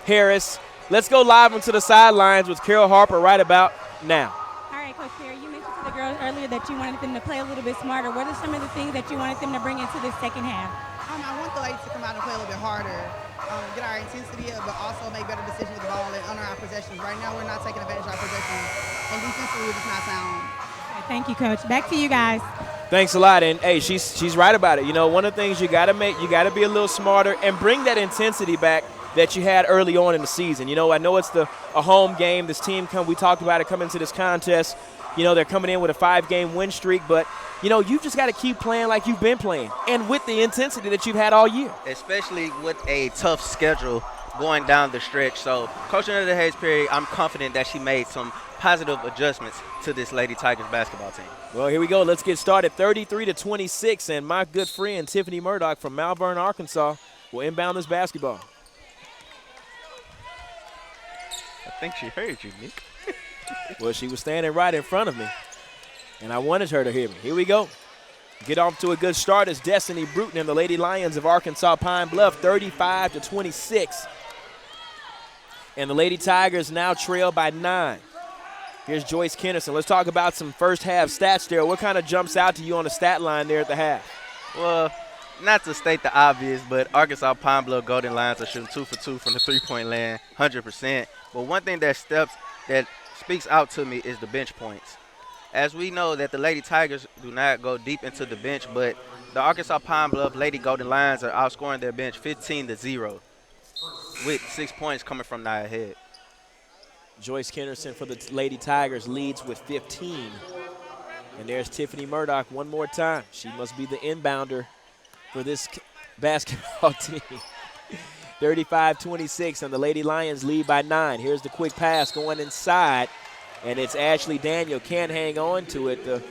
Harris. Let's go live onto the sidelines with Carol Harper right about now. All right, Coach Perry, you mentioned to the girls earlier that you wanted them to play a little bit smarter. What are some of the things that you wanted them to bring into this second half? I want the ladies to come out and play a little bit harder, get our intensity up, but also make better decisions with the ball and honor our possessions. Right now, we're not taking advantage of our possessions, and defensively, we're just not sound. Okay, thank you, Coach. Back to you guys. Thanks a lot, and hey, she's right about it. You know, one of the things you got to be a little smarter and bring that intensity back that you had early on in the season. You know, I know it's a home game. This team we talked about it coming into this contest. You know, they're coming in with a 5-game win streak, but you know, you just got to keep playing like you've been playing and with the intensity that you've had all year. Especially with a tough schedule going down the stretch. So, Coach Anita Hayes Perry, I'm confident that she made some positive adjustments to this Lady Tigers basketball team. Well, here we go. Let's get started. 33-26, and my good friend Tiffany Murdoch from Malvern, Arkansas, will inbound this basketball. I think she heard you, Nick. Well, she was standing right in front of me, and I wanted her to hear me. Here we go. Get off to a good start as Destiny Bruton and the Lady Lions of Arkansas Pine Bluff, 35-26. And the Lady Tigers now trail by 9. Here's Joyce Kennerson. Let's talk about some first half stats there. What kind of jumps out to you on the stat line there at the half? Well, not to state the obvious, but Arkansas Pine Bluff Golden Lions are shooting 2 for 2 from the three-point land, 100%. But one thing that speaks out to me is the bench points. As we know that the Lady Tigers do not go deep into the bench, but the Arkansas Pine Bluff Lady Golden Lions are outscoring their bench 15-0 with 6 points coming from Nia Head. Joyce Kennerson for the Lady Tigers leads with 15. And there's Tiffany Murdoch one more time. She must be the inbounder for this basketball team. 35-26, and the Lady Lions lead by 9. Here's the quick pass going inside, and it's Ashley Daniel. Can't hang on to it, the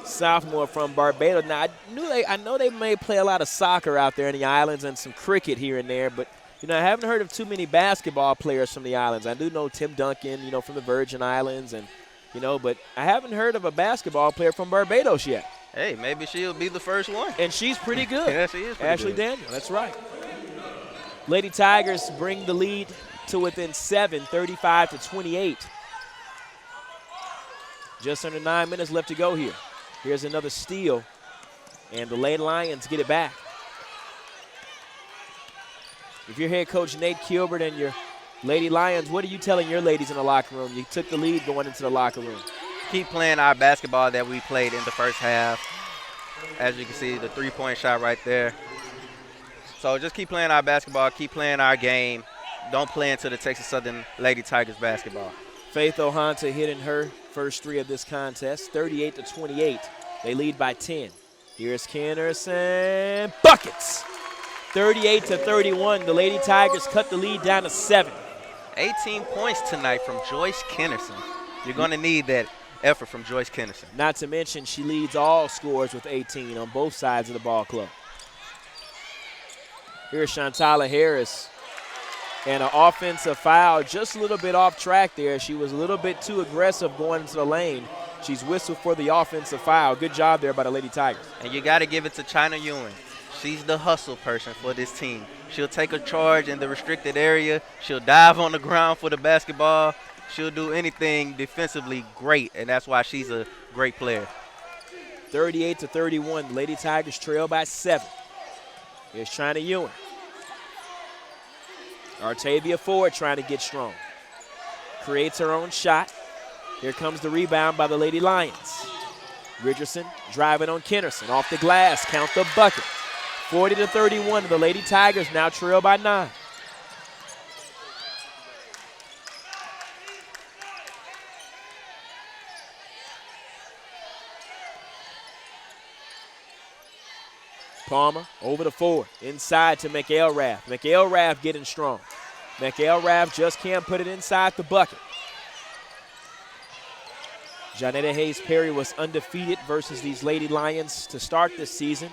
sophomore from Barbados. Now, I know they may play a lot of soccer out there in the islands and some cricket here and there, but you know, I haven't heard of too many basketball players from the islands. I do know Tim Duncan, you know, from the Virgin Islands, and you know, but I haven't heard of a basketball player from Barbados yet. Hey, maybe she'll be the first one. And she's pretty good. Yeah, she is pretty Ashley good. Daniel, that's right. Lady Tigers bring the lead to within 7, 35-28. Just under 9 minutes left to go here. Here's another steal, and the Lady Lions get it back. If you're head coach Nate Kilbert and your Lady Lions, what are you telling your ladies in the locker room? You took the lead going into the locker room. Keep playing our basketball that we played in the first half. As you can see, the three-point shot right there. So just keep playing our basketball, keep playing our game. Don't play into the Texas Southern Lady Tigers basketball. Faith Ohanta hitting her first 3 of this contest, 38-28. They lead by 10. Here's Kennerson. Buckets! 38-31. The Lady Tigers cut the lead down to 7. 18 points tonight from Joyce Kennerson. You're going to need that effort from Joyce Kennerson. Not to mention she leads all scorers with 18 on both sides of the ball club. Here's Shantala Harris. And an offensive foul, just a little bit off track there. She was a little bit too aggressive going into the lane. She's whistled for the offensive foul. Good job there by the Lady Tigers. And you got to give it to China Ewing. She's the hustle person for this team. She'll take a charge in the restricted area. She'll dive on the ground for the basketball. She'll do anything defensively great, and that's why she's a great player. 38-31, the Lady Tigers trail by 7. Here's China Ewing. Artavia Ford trying to get strong. Creates her own shot. Here comes the rebound by the Lady Lions. Richardson driving on Kennerson. Off the glass, count the bucket. 40-31, the Lady Tigers now trail by 9. Palmer over the 4, inside to McElrath. McElrath getting strong. McElrath just can't put it inside the bucket. Janetta Hayes Perry was undefeated versus these Lady Lions to start this season.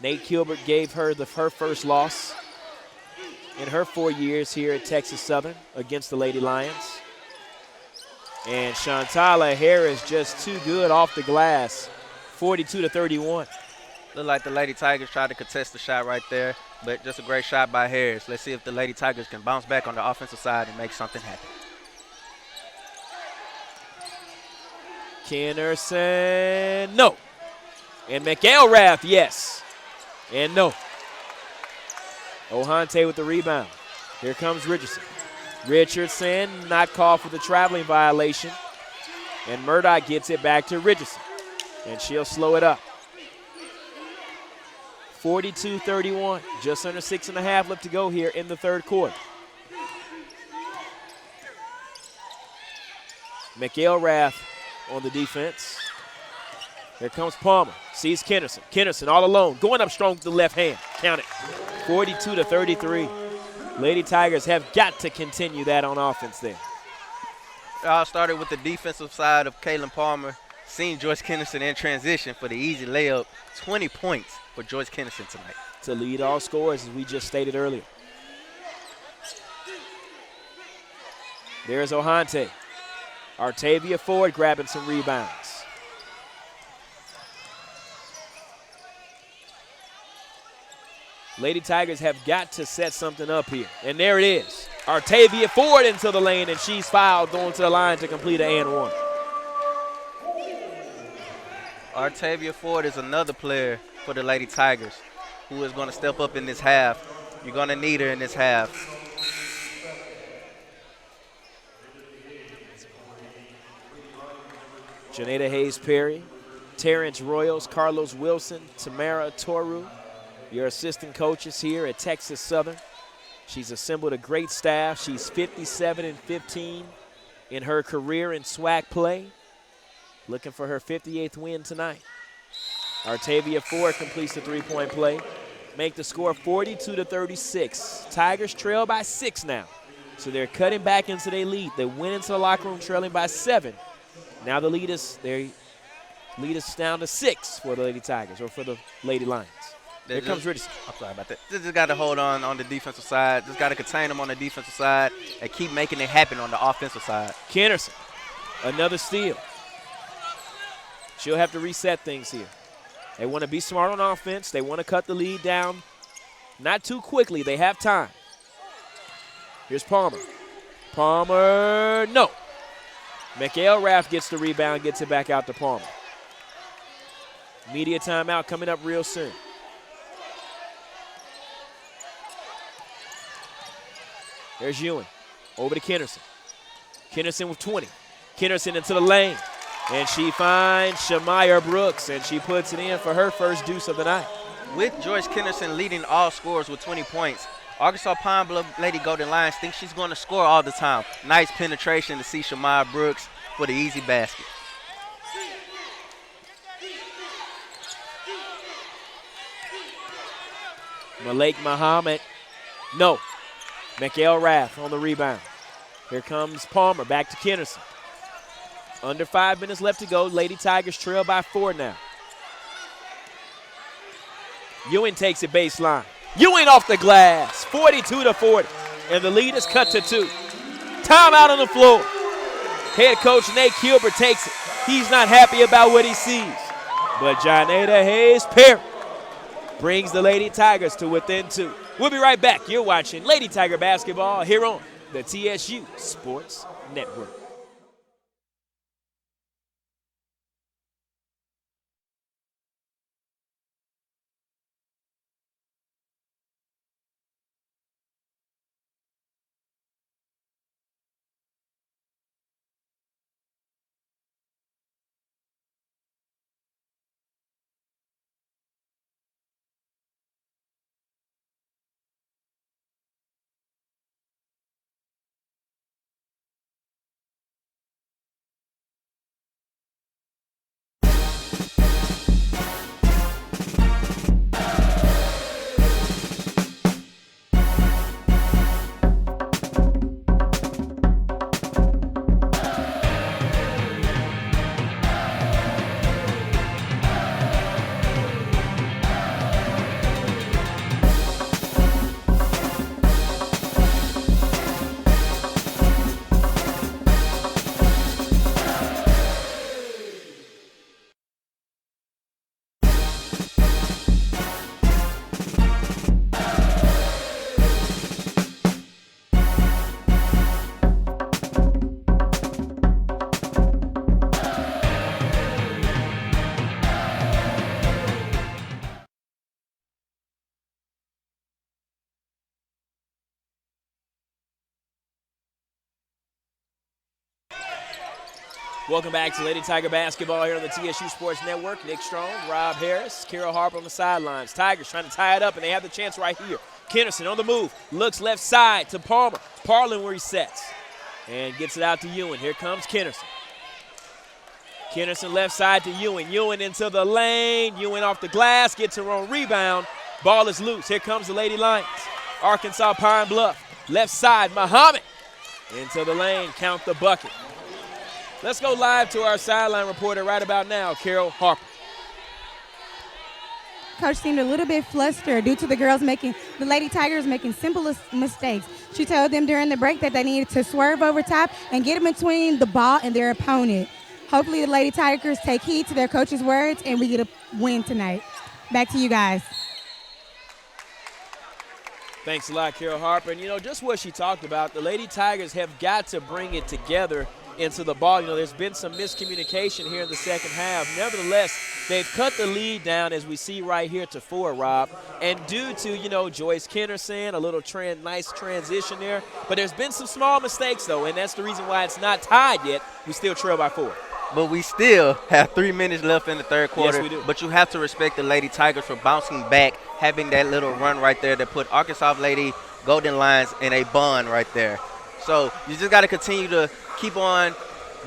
Nate Kilbert gave her her first loss in her 4 years here at Texas Southern against the Lady Lions. And Shantala Harris just too good off the glass, 42-31. Look like the Lady Tigers tried to contest the shot right there, but just a great shot by Harris. Let's see if the Lady Tigers can bounce back on the offensive side and make something happen. Kennerson, no. And McElrath, yes. And no. Ohante with the rebound. Here comes Richardson. Richardson not called for the traveling violation. And Murdoch gets it back to Richardson. And she'll slow it up. 42-31. Just under 6.5 left to go here in the third quarter. McElrath on the defense. Here comes Palmer. Sees Kennerson. Kennerson all alone. Going up strong with the left hand. Count it. 42-33. Lady Tigers have got to continue that on offense there. It all started with the defensive side of Kaylin Palmer. Seeing Joyce Kennerson in transition for the easy layup. 20 points for Joyce Kennerson tonight. To lead all scorers, as we just stated earlier. There's Ohante. Artavia Ford grabbing some rebounds. Lady Tigers have got to set something up here. And there it is. Artavia Ford into the lane, and she's fouled going to the line to complete an and one. Artavia Ford is another player for the Lady Tigers who is going to step up in this half. You're going to need her in this half. Janeda Hayes-Perry, Terrence Royals, Carlos Wilson, Tamara Toru, your assistant coaches here at Texas Southern. She's assembled a great staff. She's 57-15 in her career in SWAC play. Looking for her 58th win tonight. Artavia Ford completes the three-point play. Make the score 42-36. Tigers trail by 6 now. So they're cutting back into their lead. They went into the locker room trailing by 7. Now the lead is down to 6 for the Lady Tigers, or for the Lady Lions. Here comes Richardson. I'm sorry about that. Just got to hold on the defensive side. Just got to contain them on the defensive side and keep making it happen on the offensive side. Kennerson, another steal. She'll have to reset things here. They want to be smart on offense. They want to cut the lead down. Not too quickly. They have time. Here's Palmer. Palmer, no. McElrath gets the rebound, gets it back out to Palmer. Media timeout coming up real soon. There's Ewing. Over to Kennerson. Kennerson with 20. Kennerson into the lane. And she finds Shamaya Brooks, and she puts it in for her first deuce of the night. With Joyce Kennerson leading all scorers with 20 points, Arkansas Pine Bluff Lady Golden Lions think she's going to score all the time. Nice penetration to see Shamaya Brooks for the easy basket. Malik Muhammad, no. McElrath on the rebound. Here comes Palmer, back to Kennerson. Under 5 minutes left to go. Lady Tigers trail by 4 now. Ewing takes it baseline. Ewing off the glass, 42-40. And the lead is cut to 2. Timeout on the floor. Head coach Nate Kilbert takes it. He's not happy about what he sees. But Janeda Hayes-Perry brings the Lady Tigers to within 2. We'll be right back. You're watching Lady Tiger basketball here on the TSU Sports Network. Welcome back to Lady Tiger basketball here on the TSU Sports Network. Nick Strong, Rob Harris, Carol Harper on the sidelines. Tigers trying to tie it up, and they have the chance right here. Kennerson on the move, looks left side to Palmer. Parlin resets and gets it out to Ewing. Here comes Kennerson. Kennerson left side to Ewing. Ewing into the lane. Ewing off the glass, gets her on rebound. Ball is loose. Here comes the Lady Lions. Arkansas Pine Bluff. Left side, Muhammad. Into the lane, count the bucket. Let's go live to our sideline reporter right about now, Carol Harper. Coach seemed a little bit flustered due to the Lady Tigers making simple mistakes. She told them during the break that they needed to swerve over top and get in between the ball and their opponent. Hopefully the Lady Tigers take heed to their coach's words and we get a win tonight. Back to you guys. Thanks a lot, Carol Harper. And, just what she talked about, the Lady Tigers have got to bring it together into the ball. There's been some miscommunication here in the second half. Nevertheless, they've cut the lead down, as we see right here, to 4, Rob. And due to, Joyce Kennerson, a little nice transition there. But there's been some small mistakes, though, and that's the reason why it's not tied yet. We still trail by 4. But we still have 3 minutes left in the third quarter. Yes, we do. But you have to respect the Lady Tigers for bouncing back, having that little run right there that put Arkansas Lady Golden Lions in a bun right there. So you just got to continue to keep on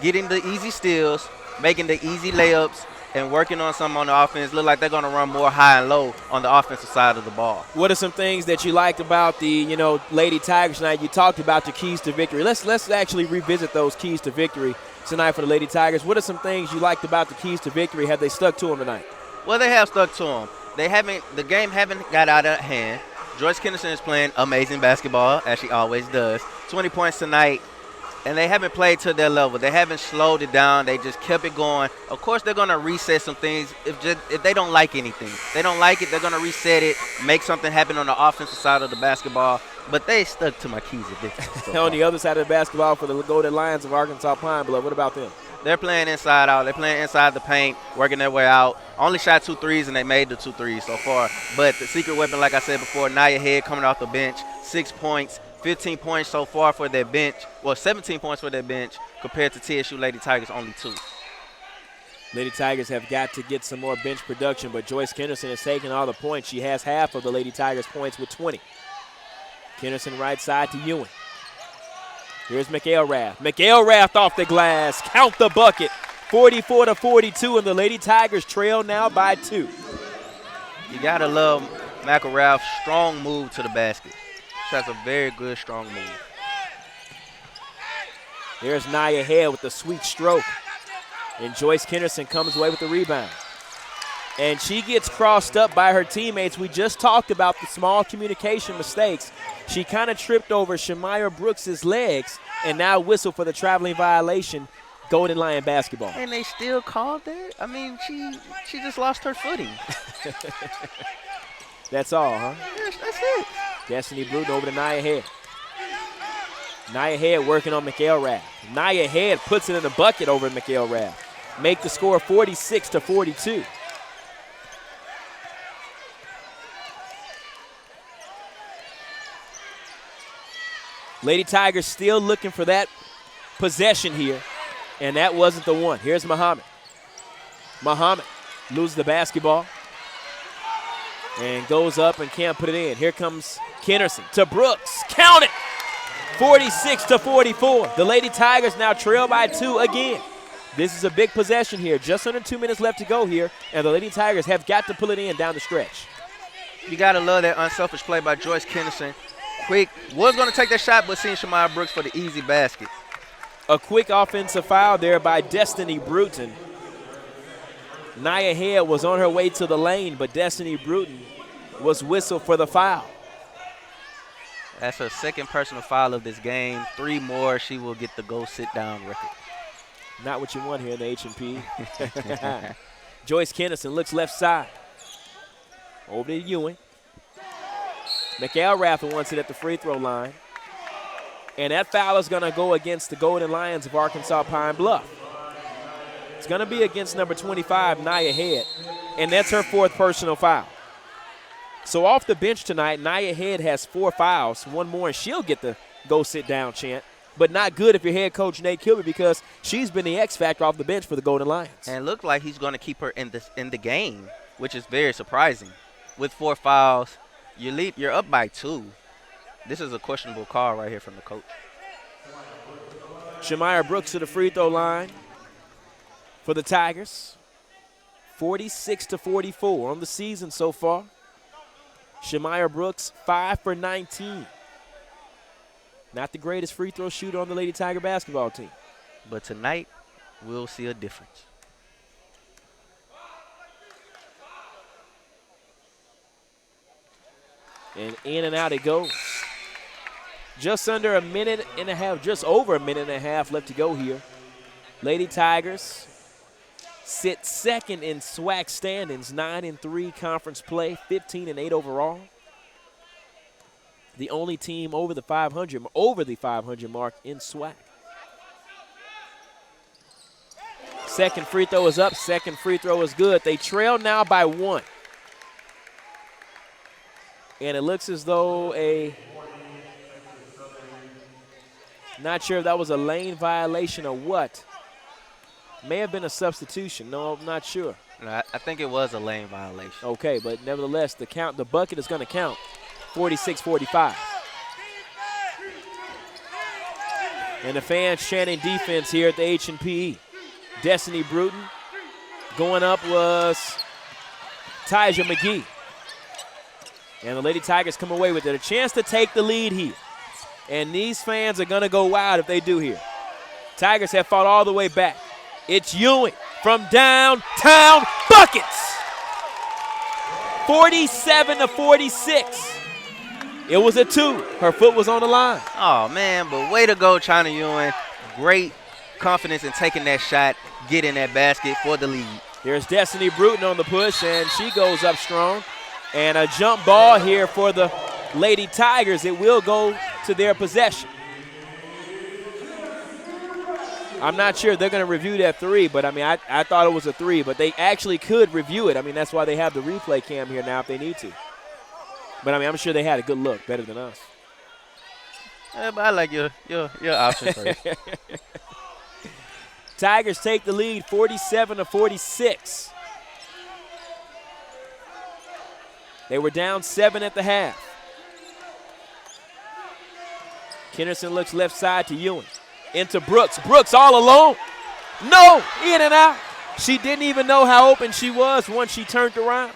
getting the easy steals, making the easy layups, and working on some on the offense. Look like they're going to run more high and low on the offensive side of the ball. What are some things that you liked about the, Lady Tigers tonight? You talked about the keys to victory. Let's actually revisit those keys to victory tonight for the Lady Tigers. What are some things you liked about the keys to victory? Have they stuck to them tonight? Well, they have stuck to them. The game haven't got out of hand. Joyce Kennerson is playing amazing basketball, as she always does. 20 points tonight, and they haven't played to their level. They haven't slowed it down. They just kept it going. Of course, they're going to reset some things if they don't like anything. They don't like it, they're going to reset it, make something happen on the offensive side of the basketball. But they stuck to my keys of victory. On the other side of the basketball for the Golden Lions of Arkansas Pine Bluff, what about them? They're playing inside out. They're playing inside the paint, working their way out. Only shot 2 threes, and they made the 2 threes so far. But the secret weapon, like I said before, Nia Head coming off the bench, 6 points, 15 points so far for their bench. Well, 17 points for their bench compared to TSU Lady Tigers, only 2. Lady Tigers have got to get some more bench production, but Joyce Kennerson has taken all the points. She has half of the Lady Tigers' points with 20. Kennerson right side to Ewing. Here's McElrath. McElrath off the glass. Count the bucket. 44-42, and the Lady Tigers trail now by 2. You got to love McElrath's strong move to the basket. She has a very good, strong move. There's Nia Head with the sweet stroke. And Joyce Kennerson comes away with the rebound. And she gets crossed up by her teammates. We just talked about the small communication mistakes. She kind of tripped over Shamaya Brooks' legs and now whistled for the traveling violation, Golden Lion basketball. And they still called that? I mean, she just lost her footing. That's all, huh? Yes, that's it. Destiny Bruton over to Nia Head. Nia Head working on McElrath. Nia Head puts it in the bucket over McElrath. Make the score 46-42. Lady Tigers still looking for that possession here, and that wasn't the one. Here's Muhammad. Muhammad loses the basketball and goes up and can't put it in. Here comes Kennerson to Brooks. Count it! 46-44. The Lady Tigers now trail by 2 again. This is a big possession here. Just under 2 minutes left to go here, and the Lady Tigers have got to pull it in down the stretch. You got to love that unselfish play by Joyce Kennerson. Quick, was going to take that shot, but seeing Shamaya Brooks for the easy basket. A quick offensive foul there by Destiny Bruton. Nia Head was on her way to the lane, but Destiny Bruton was whistled for the foul. That's her second personal foul of this game. 3 more, she will get the go sit down record. Not what you want here in the H&P. Joyce Kennerson looks left side. Over to Ewing. McElrath wants it at the free throw line. And that foul is going to go against the Golden Lions of Arkansas Pine Bluff. It's going to be against number 25, Nia Head. And that's her 4th personal foul. So off the bench tonight, Nia Head has 4 fouls. 1 more, and she'll get the go sit down chant. but not good if you're head coach Nate Kilby because she's been the X factor off the bench for the Golden Lions. And it looked like he's going to keep her in the game, which is very surprising. With 4 fouls, you're up by 2. This is a questionable call right here from the coach. Shamira Brooks to the free throw line for the Tigers. 46-44 on the season so far. Shamira Brooks, 5 for 19. Not the greatest free throw shooter on the Lady Tiger basketball team. But tonight, we'll see a difference. And in and out it goes. Just under a minute and a half, just over a minute and a half left to go here. Lady Tigers sit second in SWAC standings, 9-3 conference play, 15-8 overall. The only team over the 500 mark in SWAC. Second free throw is up, second free throw is good. They trail now by 1. And it looks as though not sure if that was a lane violation or what. May have been a substitution. No, I'm not sure. No, I think it was a lane violation. Okay, but nevertheless, the bucket is going to count. 46-45. And the fans chanting defense here at the H&P. Destiny Bruton. Going up was Tyja McGee. And the Lady Tigers come away with it. A chance to take the lead here. And these fans are going to go wild if they do here. Tigers have fought all the way back. It's Ewing from downtown. Buckets! 47-46. It was a 2. Her foot was on the line. Oh, man, but way to go, China Ewing. Great confidence in taking that shot, getting that basket for the lead. Here's Destiny Bruton on the push, and she goes up strong. And a jump ball here for the Lady Tigers. It will go to their possession. I'm not sure they're going to review that 3, but, I mean, I thought it was a 3, but they actually could review it. I mean, that's why they have the replay cam here now if they need to. But, I mean, I'm sure they had a good look, better than us. Yeah, but I like your option first. Tigers take the lead 47-46. They were down 7 at the half. Kennerson looks left side to Ewing. Into Brooks. Brooks all alone. No, in and out. She didn't even know how open she was once she turned around.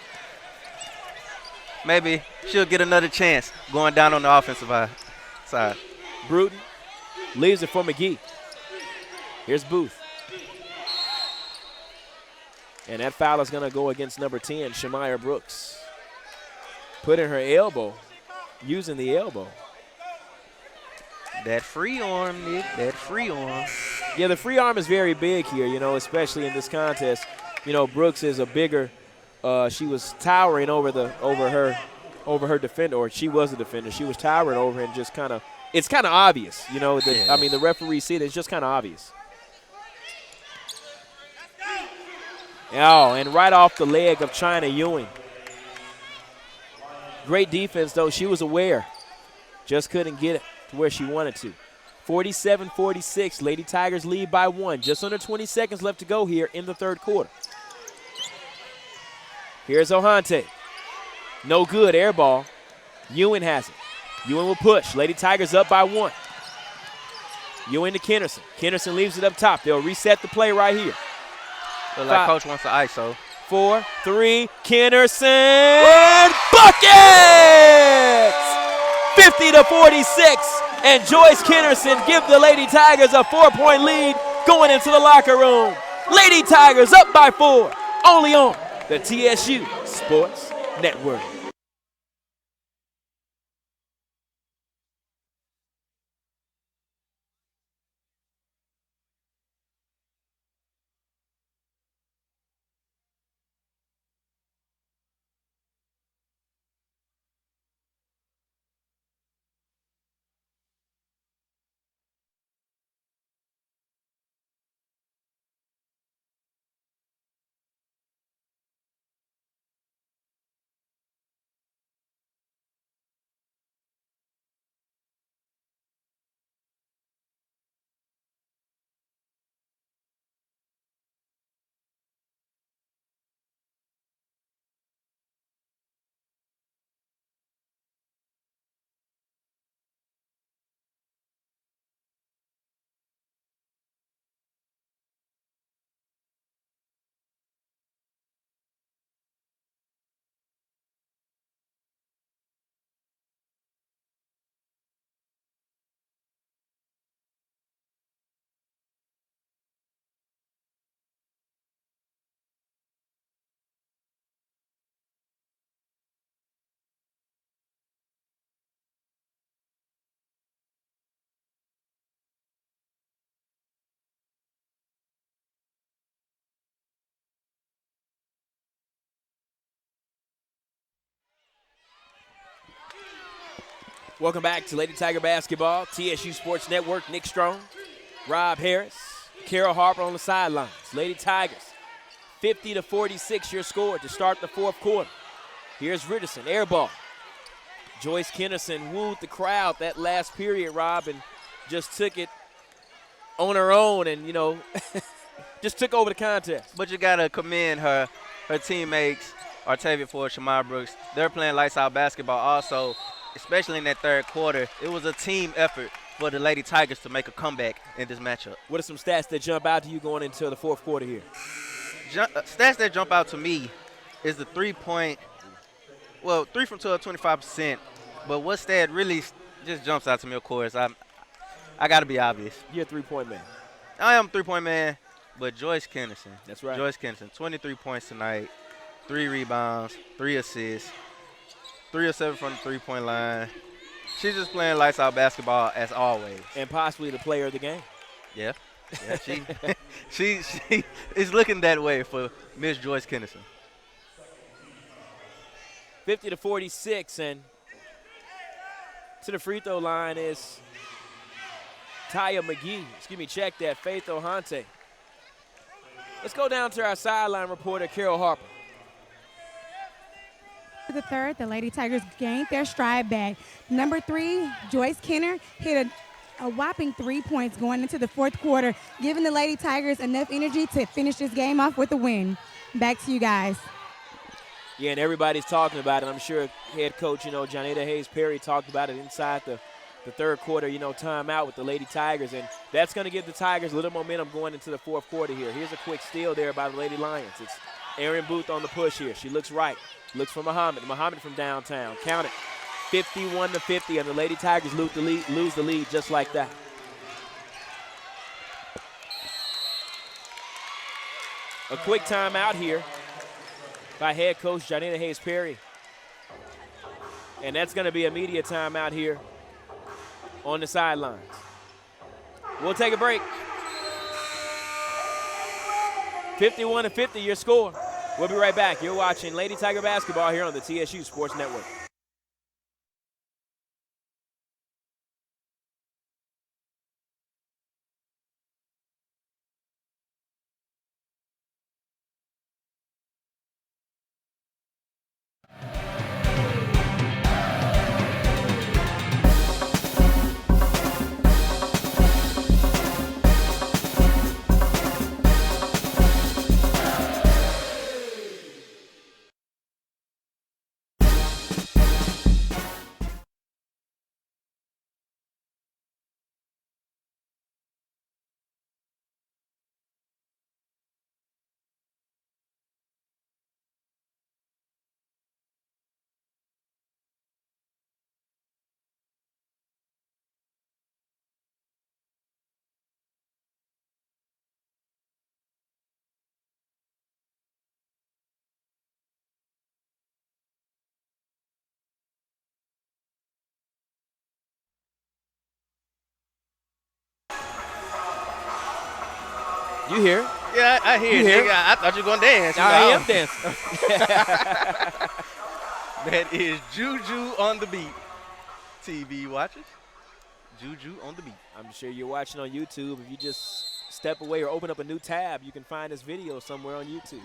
Maybe she'll get another chance going down on the offensive side. Bruton leaves it for McGee. Here's Booth. And that foul is going to go against number 10, Shamira Brooks. Putting her elbow, using the elbow. That free arm, Nick, that free arm. Yeah, the free arm is very big here, you know, especially in this contest. You know, Brooks is a bigger, she was towering over her defender, or she was a defender. She was towering over and just kind of, it's kind of obvious, you know. I mean, the referee see it, it's just kind of obvious. Oh, and right off the leg of China Ewing. Great defense, though. She was aware. Just couldn't get it to where she wanted to. 47-46. Lady Tigers lead by 1. Just under 20 seconds left to go here in the third quarter. Here's Ohante. No good. Air ball. Ewing has it. Ewing will push. Lady Tigers up by 1. Ewing to Kennerson. Kennerson leaves it up top. They'll reset the play right here. Look like Coach wants the ISO. 4, 3, Kennerson, buckets! 50-46, and Joyce Kennerson give the Lady Tigers a 4-point lead going into the locker room. Lady Tigers up by 4, only on the TSU Sports Network. Welcome back to Lady Tiger Basketball, TSU Sports Network. Nick Strong, Rob Harris, Carol Harper on the sidelines. Lady Tigers, 50-46 your score to start the fourth quarter. Here's Richardson, air ball. Joyce Kennerson wooed the crowd that last period, Rob, and just took it on her own and, just took over the contest. But you got to commend her teammates, Artavia Ford, Shamar Brooks. They're playing lights out basketball also, especially in that third quarter. It was a team effort for the Lady Tigers to make a comeback in this matchup. What are some stats that jump out to you going into the fourth quarter here? Stats that jump out to me is the 3 from 12, 25%. But what stat really just jumps out to me, of course, I got to be obvious. You're a three-point man. I am a three-point man, but Joyce Kennerson. That's right. Joyce Kennerson, 23 points tonight, 3 rebounds, 3 assists, 3 of 7 from the three-point line. She's just playing lights out basketball as always. And possibly the player of the game. Yeah, she is looking that way for Miss Joyce Kennerson. 50-46, and to the free throw line is Taya McGee. Check that, Faith Ohante. Let's go down to our sideline reporter, Carol Harper. For the third, the Lady Tigers gained their stride back. Number 3, Joyce Kenner hit a whopping 3 points going into the fourth quarter, giving the Lady Tigers enough energy to finish this game off with a win. Back to you guys. Yeah, and everybody's talking about it. I'm sure head coach, Johnita Hayes-Perry talked about it inside the third quarter, timeout with the Lady Tigers. And that's going to give the Tigers a little momentum going into the fourth quarter here. Here's a quick steal there by the Lady Lions. It's Erin Booth on the push here. She looks right. Looks for Muhammad. Muhammad from downtown. Count it. 51-50, and the Lady Tigers lose the lead just like that. A quick timeout here by head coach Janina Hayes-Perry. And that's going to be a media timeout here on the sidelines. We'll take a break. 51-50 your score. We'll be right back. You're watching Lady Tiger Basketball here on the TSU Sports Network. You hear? Yeah, I hear it. I thought you were going to dance. I am dancing. That is Juju on the beat. TV watchers, Juju on the beat. I'm sure you're watching on YouTube. If you just step away or open up a new tab, you can find this video somewhere on YouTube.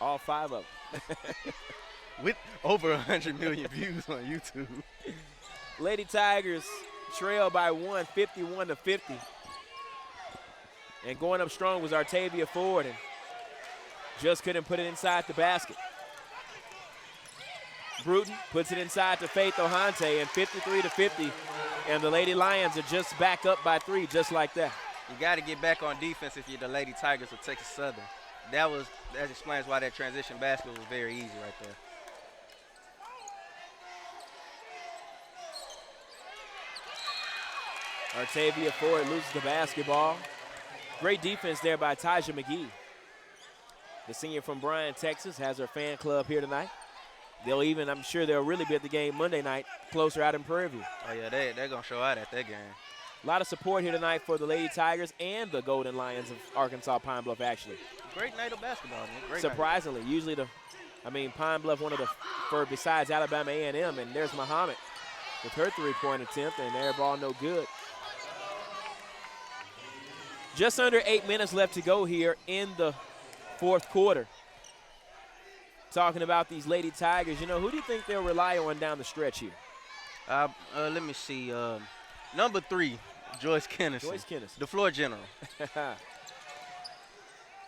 All 5 of them. With over 100 million views on YouTube. Lady Tigers trail by 1, 51-50. And going up strong was Artavia Ford, and just couldn't put it inside the basket. Bruton puts it inside to Faith Ohante, and 53-50. And the Lady Lions are just back up by 3, just like that. You got to get back on defense if you're the Lady Tigers of Texas Southern. That explains why that transition basket was very easy right there. Artavia Ford loses the basketball. Great defense there by Taja McGee. The senior from Bryan, Texas, has her fan club here tonight. I'm sure they'll really be at the game Monday night, closer out in Prairie View. Oh, yeah, they're going to show out at that game. A lot of support here tonight for the Lady Tigers and the Golden Lions of Arkansas Pine Bluff, actually. Great night of basketball, man. Great Surprisingly, night. Pine Bluff, one of the, besides Alabama A&M, and there's Muhammad. with her three-point attempt, and air ball no good. Just under 8 minutes left to go here in the fourth quarter. Talking about these Lady Tigers, who do you think they'll rely on down the stretch here? Let me see. Number 3, Joyce Kennerson. The floor general.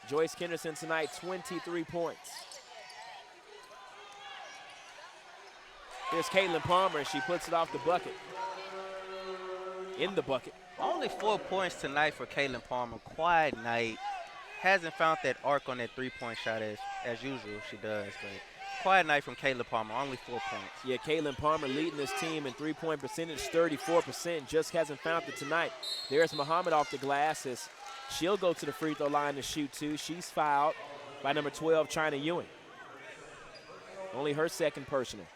Joyce Kennerson tonight, 23 points. Here's Caitlin Palmer, and she puts it off the bucket. In the bucket. Only 4 points tonight for Caitlin Palmer. Quiet night. Hasn't found that arc on that three-point shot as usual she does, but quiet night from Caitlin Palmer. Only 4 points. Yeah, Caitlin Palmer leading this team in three-point percentage, 34%. Just hasn't found it tonight. There's Muhammad off the glass as she'll go to the free throw line to shoot 2. She's fouled by number 12, China Ewing. Only her second personal.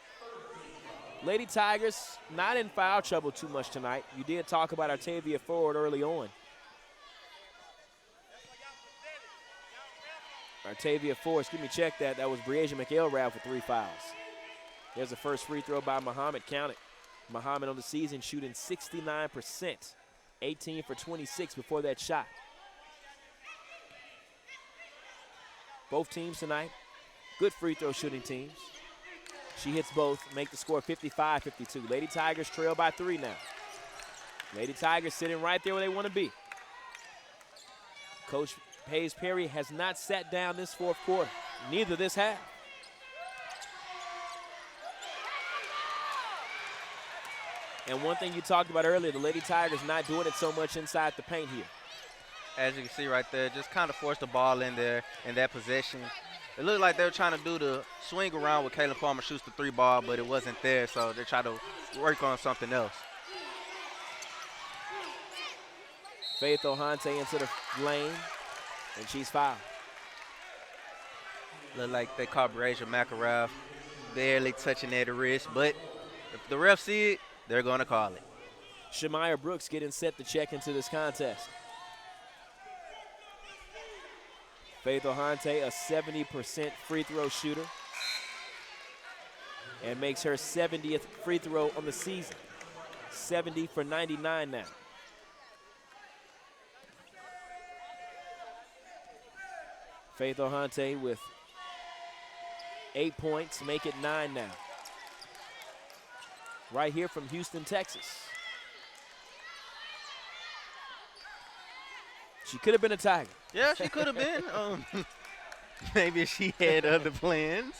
Lady Tigers not in foul trouble too much tonight. You did talk about Artavia Ford early on. Artavia Ford, check that. That was Breasia McElrath with 3 fouls. There's the first free throw by Muhammad. Count it. Muhammad on the season shooting 69%. 18 for 26 before that shot. Both teams tonight, good free throw shooting teams. She hits both, make the score 55-52. Lady Tigers trail by 3 now. Lady Tigers sitting right there where they want to be. Coach Paige Perry has not sat down this fourth quarter, neither this half. And one thing you talked about earlier, the Lady Tigers not doing it so much inside the paint here. As you can see right there, just kind of forced the ball in there in that possession. It looked like they were trying to do the swing around with Caitlin Palmer shoots the 3 ball, but it wasn't there, so they try to work on something else. Faith Ohante into the lane, and she's fouled. Look like they caught Breasia McElrath barely touching that wrist, but if the refs see it, they're going to call it. Shamaya Brooks getting set to check into this contest. Faith Ohante, a 70% free throw shooter, and makes her 70th free throw on the season. 70 for 99 now. Faith Ohante with 8 points, make it 9 now. Right here from Houston, Texas. She could have been a Tiger. Yeah, she could have been. Maybe if she had other plans,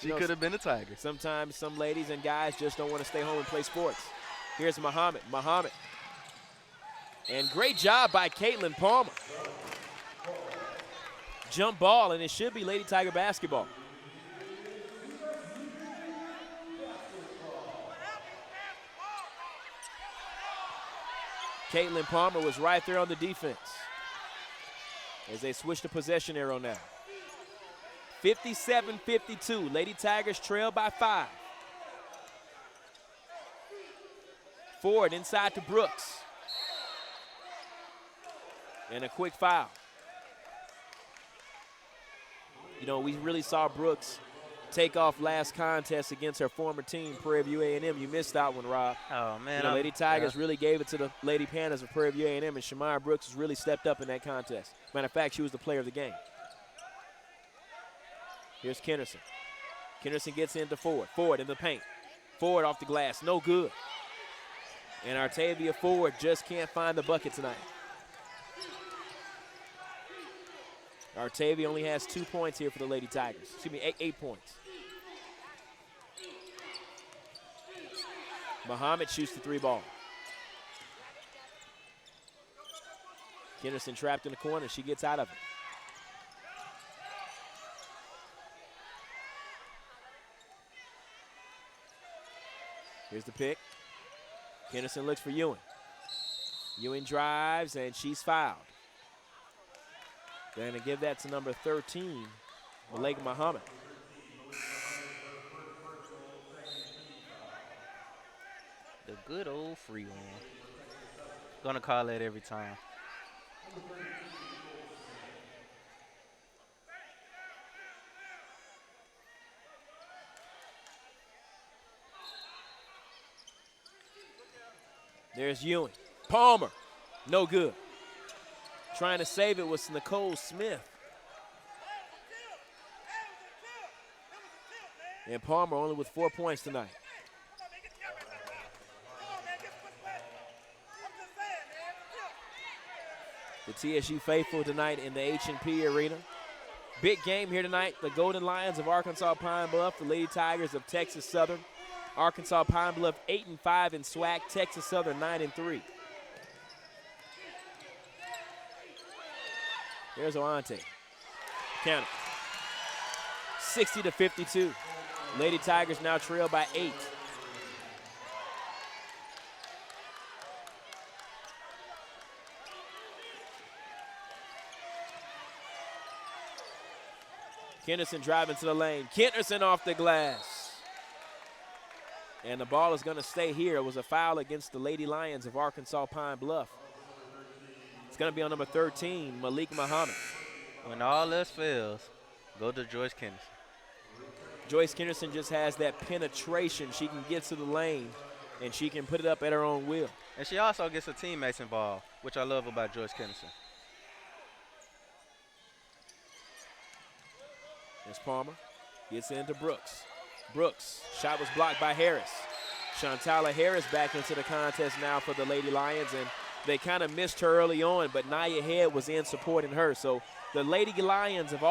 she could have been a Tiger. Sometimes some ladies and guys just don't want to stay home and play sports. Here's Muhammad. Muhammad. And great job by Caitlin Palmer. Jump ball, and it should be Lady Tiger basketball. Caitlin Palmer was right there on the defense as they switch the possession arrow now. 57-52. Lady Tigers trail by 5. Ford inside to Brooks. And a quick foul. You know, we really saw Brooks take off last contest against her former team, Prairie View A&M. You missed that one, Rob. Oh, man. Lady Tigers really gave it to the Lady Panthers of Prairie View A&M, and Shamaya Brooks has really stepped up in that contest. Matter of fact, she was the player of the game. Here's Kennerson. Kennerson gets into Ford. Ford in the paint. Ford off the glass. No good. And Artavia Ford just can't find the bucket tonight. Artavia only has 2 points here for the Lady Tigers. Excuse me, 8 points. Muhammad shoots the 3 ball. Kennerson trapped in the corner. She gets out of it. Here's the pick. Kennerson looks for Ewing. Ewing drives, and she's fouled. They're going to give that to number 13, Malika Muhammad. The good old free one. Gonna call that every time. There's Ewing. Palmer, no good. Trying to save it was Nicole Smith. And Palmer only with 4 points tonight. The TSU faithful tonight in the H&P Arena. Big game here tonight. The Golden Lions of Arkansas Pine Bluff, the Lady Tigers of Texas Southern. Arkansas Pine Bluff 8-5 in SWAC, Texas Southern 9-3. There's Oante. Count it. 60-52. Lady Tigers now trail by 8. Kenderson driving to the lane. Kenderson off the glass. And the ball is going to stay here. It was a foul against the Lady Lions of Arkansas Pine Bluff. It's going to be on number 13, Malik Muhammad. When all else fails, go to Joyce Kenderson. Joyce Kenderson just has that penetration. She can get to the lane, and she can put it up at her own will. And she also gets her teammates involved, which I love about Joyce Kenderson. There's Palmer. Gets into Brooks. Brooks, shot was blocked by Harris. Shantala Harris back into the contest now for the Lady Lions, and they kind of missed her early on, but Nia Head was in supporting her. So the Lady Lions have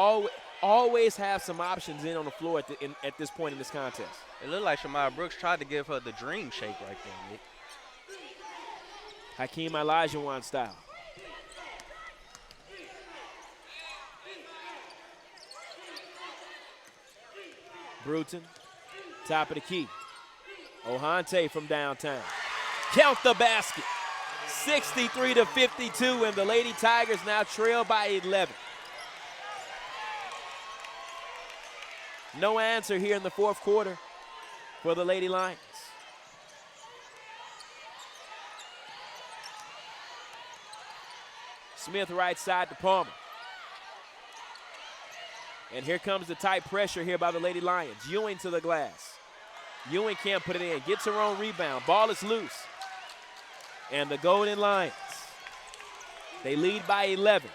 always have some options in on the floor at this point in this contest. It looked like Shamaya Brooks tried to give her the dream shake right there, Nick. Hakeem Olajuwon style. Bruton, top of the key. Ohante from downtown. Count the basket. 63-52, and the Lady Tigers now trail by 11. No answer here in the fourth quarter for the Lady Lions. Smith right side to Palmer. And here comes the tight pressure here by the Lady Lions. Ewing to the glass. Ewing can't put it in. Gets her own rebound. Ball is loose. And the Golden Lions, they lead by 11.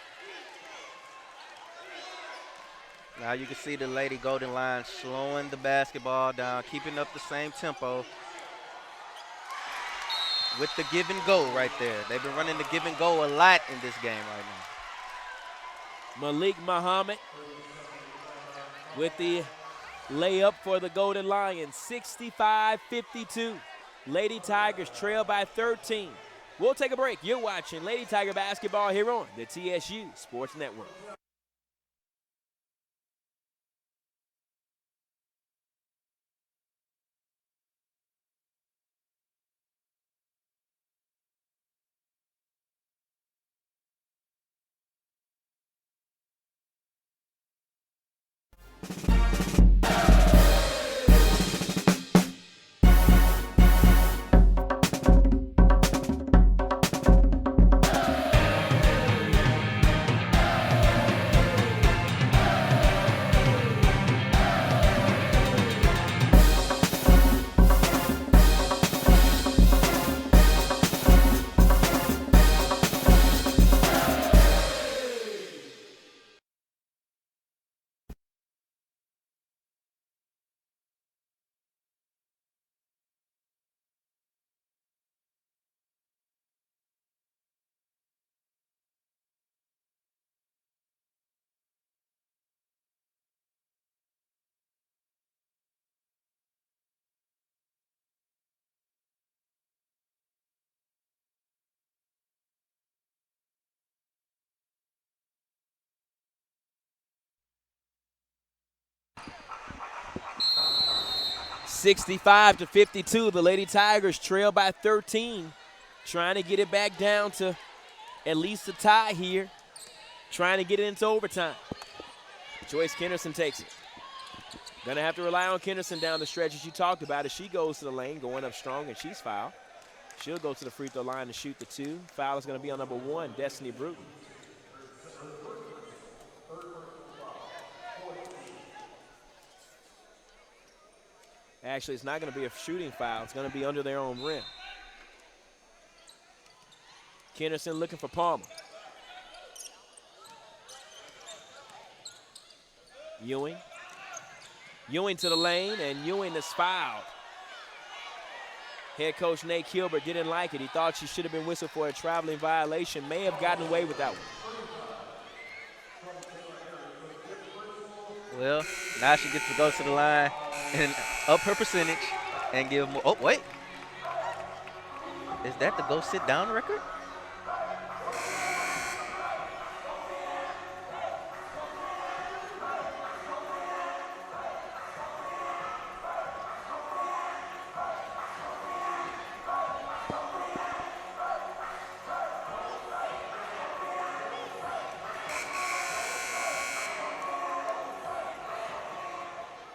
Now you can see the Lady Golden Lions slowing the basketball down, keeping up the same tempo with the give and go right there. They've been running the give and go a lot in this game right now. Malik Muhammad with the layup for the Golden Lions, 65-52. Lady Tigers trail by 13. We'll take a break. You're watching Lady Tiger basketball here on the TSU Sports Network. (65-52). The Lady Tigers trail by 13, trying to get it back down to at least a tie here, trying to get it into overtime. Joyce Kenderson takes it. Gonna have to rely on Kenderson down the stretch, as you talked about, as she goes to the lane, going up strong, and she's fouled. She'll go to the free throw line to shoot the 2. Foul is gonna be on number 1, Destiny Bruton. Actually, it's not going to be a shooting foul. It's going to be under their own rim. Kenderson looking for Palmer. Ewing. Ewing to the lane, and Ewing is fouled. Head coach Nate Kilbert didn't like it. He thought she should have been whistled for a traveling violation. May have gotten away with that one. Well, now she gets to go to the line and up her percentage and give more. Oh, wait. Is that the go sit down record?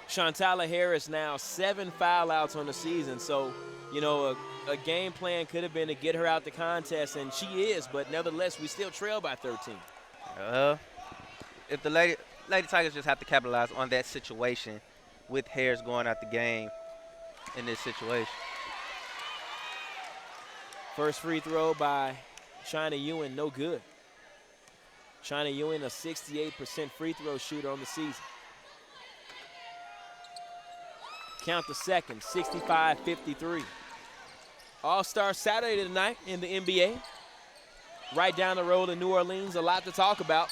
Shantala Harris now 7 foul outs on the season. So, you know, a game plan could have been to get her out the contest, and she is, but nevertheless, we still trail by 13. If the Lady Tigers just have to capitalize on that situation with Harris going out the game in this situation. First free throw by China Ewing, no good. China Ewing, a 68% free throw shooter on the season. Count the second, 65-53. All-Star Saturday tonight in the NBA. Right down the road in New Orleans, a lot to talk about.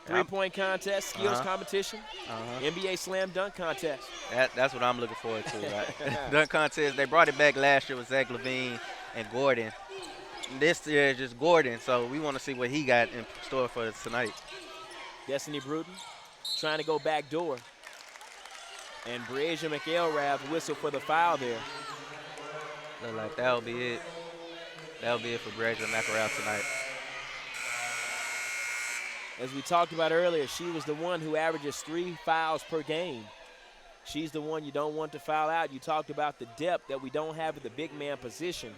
Three-point contest, skills competition, NBA slam dunk contest. That's what I'm looking forward to. Right? Dunk contest, they brought it back last year with Zach LaVine and Gordon. This year is just Gordon, so we want to see what he got in store for us tonight. Destiny Bruton trying to go back door. And Breja McElrath whistle for the foul there. Look like that'll be it. That'll be it for Breja McElrath tonight. As we talked about earlier, she was the one who averages 3 fouls per game. She's the one you don't want to foul out. You talked about the depth that we don't have at the big man position.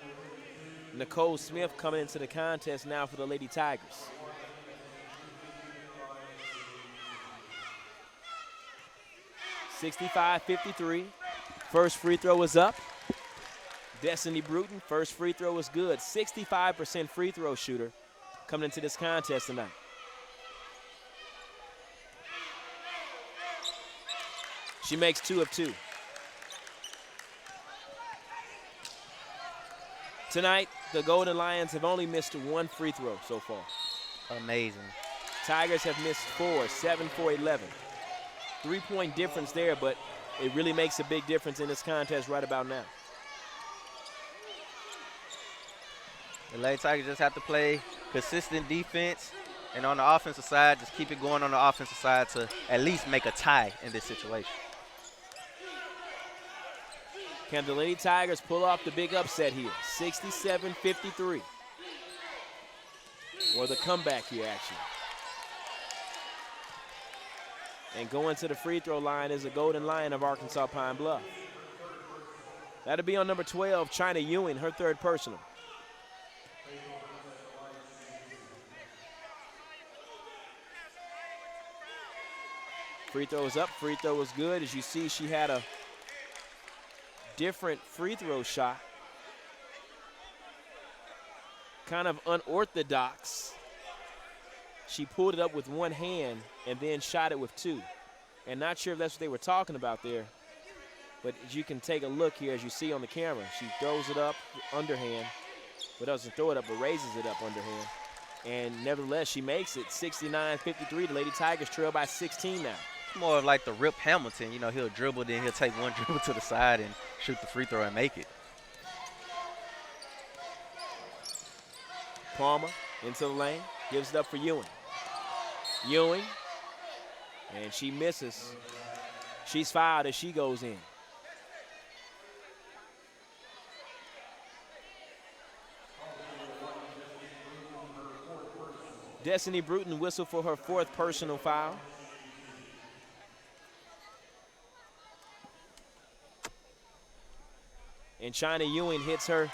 Nicole Smith coming into the contest now for the Lady Tigers. (65-53). First free throw is up. Destiny Bruton, first free throw is good. 65% free throw shooter coming into this contest tonight. She makes 2 of 2. Tonight, the Golden Lions have only missed 1 free throw so far. Amazing. Tigers have missed 4, 7 for 11. 3-point difference there, but it really makes a big difference in this contest right about now. The Lady Tigers just have to play consistent defense, and on the offensive side, just keep it going on the offensive side to at least make a tie in this situation. Can the Lady Tigers pull off the big upset here? 67-53. Or the comeback here, actually. And going to the free throw line is the Golden Lion of Arkansas Pine Bluff. That'll be on number 12, China Ewing, her 3rd personal. Free throw is up, free throw was good. As you see, she had a different free throw shot. Kind of unorthodox. She pulled it up with one hand and then shot it with 2. And not sure if that's what they were talking about there. But as you can take a look here, as you see on the camera, she throws it up underhand, but doesn't throw it up, but raises it up underhand. And nevertheless, she makes it 69-53. The Lady Tigers trail by 16 now. It's more of like the Rip Hamilton. You know, he'll dribble, then he'll take one dribble to the side and shoot the free throw and make it. Palmer into the lane, gives it up for Ewing. Ewing, and she misses. She's fouled as she goes in. Destiny Bruton whistle for her 4th personal foul. And China Ewing hits her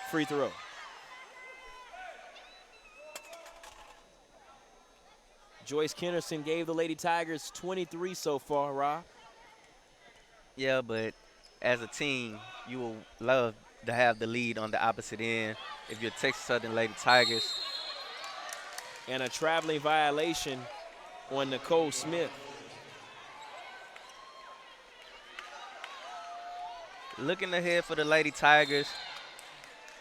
free throw. Joyce Kenderson gave the Lady Tigers 23 so far, Rob. Yeah, but as a team, you will love to have the lead on the opposite end. If you're Texas Southern Lady Tigers, And a traveling violation on Nicole Smith. looking ahead for the Lady Tigers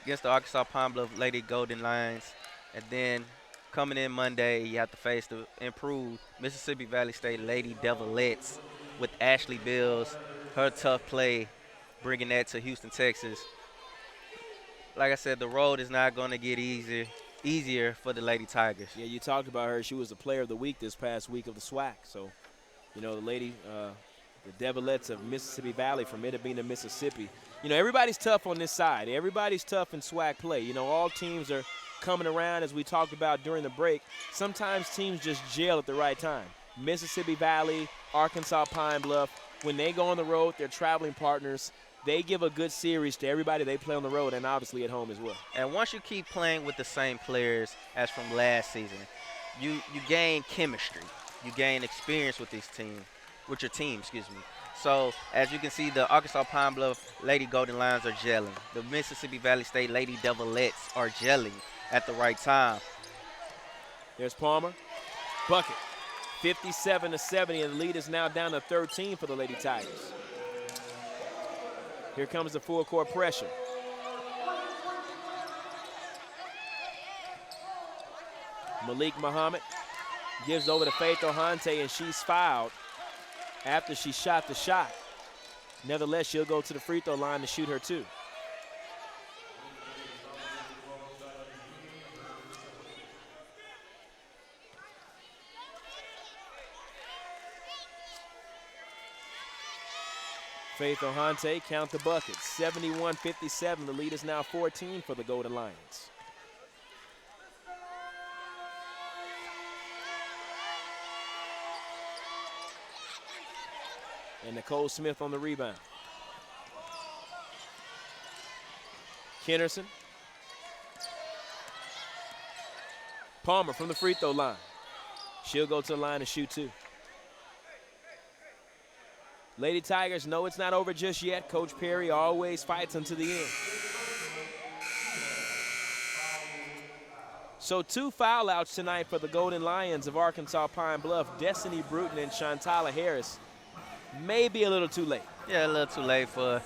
against the Arkansas Pine Bluff Lady Golden Lions. And then coming in Monday, you have to face the improved Mississippi Valley State Lady Devilettes with Ashley Bills, her tough play, bringing that to Houston, Texas. Like I said, the road is not going to get easier for the Lady Tigers. Yeah, you talked about her. She was the player of the week this past week of the SWAC. So, you know, the lady, the Devilettes of Mississippi Valley from Itta Bena, Mississippi. You know, everybody's tough on this side. Everybody's tough in SWAC play. You know, all teams are coming around, as we talked about during the break. Sometimes teams just gel at the right time. Mississippi Valley, Arkansas Pine Bluff, when they go on the road, they're traveling partners. They give a good series to everybody they play on the road and obviously at home as well. And once you keep playing with the same players as from last season, you gain chemistry. You gain experience with this team, with your team, excuse me. So, as you can see, the Arkansas Pine Bluff Lady Golden Lions are gelling. The Mississippi Valley State Lady Devilettes are gelling at the right time. There's Palmer. Bucket. 57-70, and the lead is now down to 13 for the Lady Tigers. Here comes the full court pressure. Malik Muhammad gives over to Faith Ohante, and she's fouled after she shot the shot. Nevertheless, she'll go to the free throw line to shoot her two. Faith Ohante, count the buckets. 71-57. The lead is now 14 for the Golden Lions. And Nicole Smith on the rebound. Kennerson. Palmer from the free throw line. She'll go to the line and shoot two. Lady Tigers know it's not over just yet. Coach Perry always fights until the end. So 2 foul outs tonight for the Golden Lions of Arkansas Pine Bluff. Destiny Bruton and Shantala Harris. Maybe a little too late. Yeah, a little too late for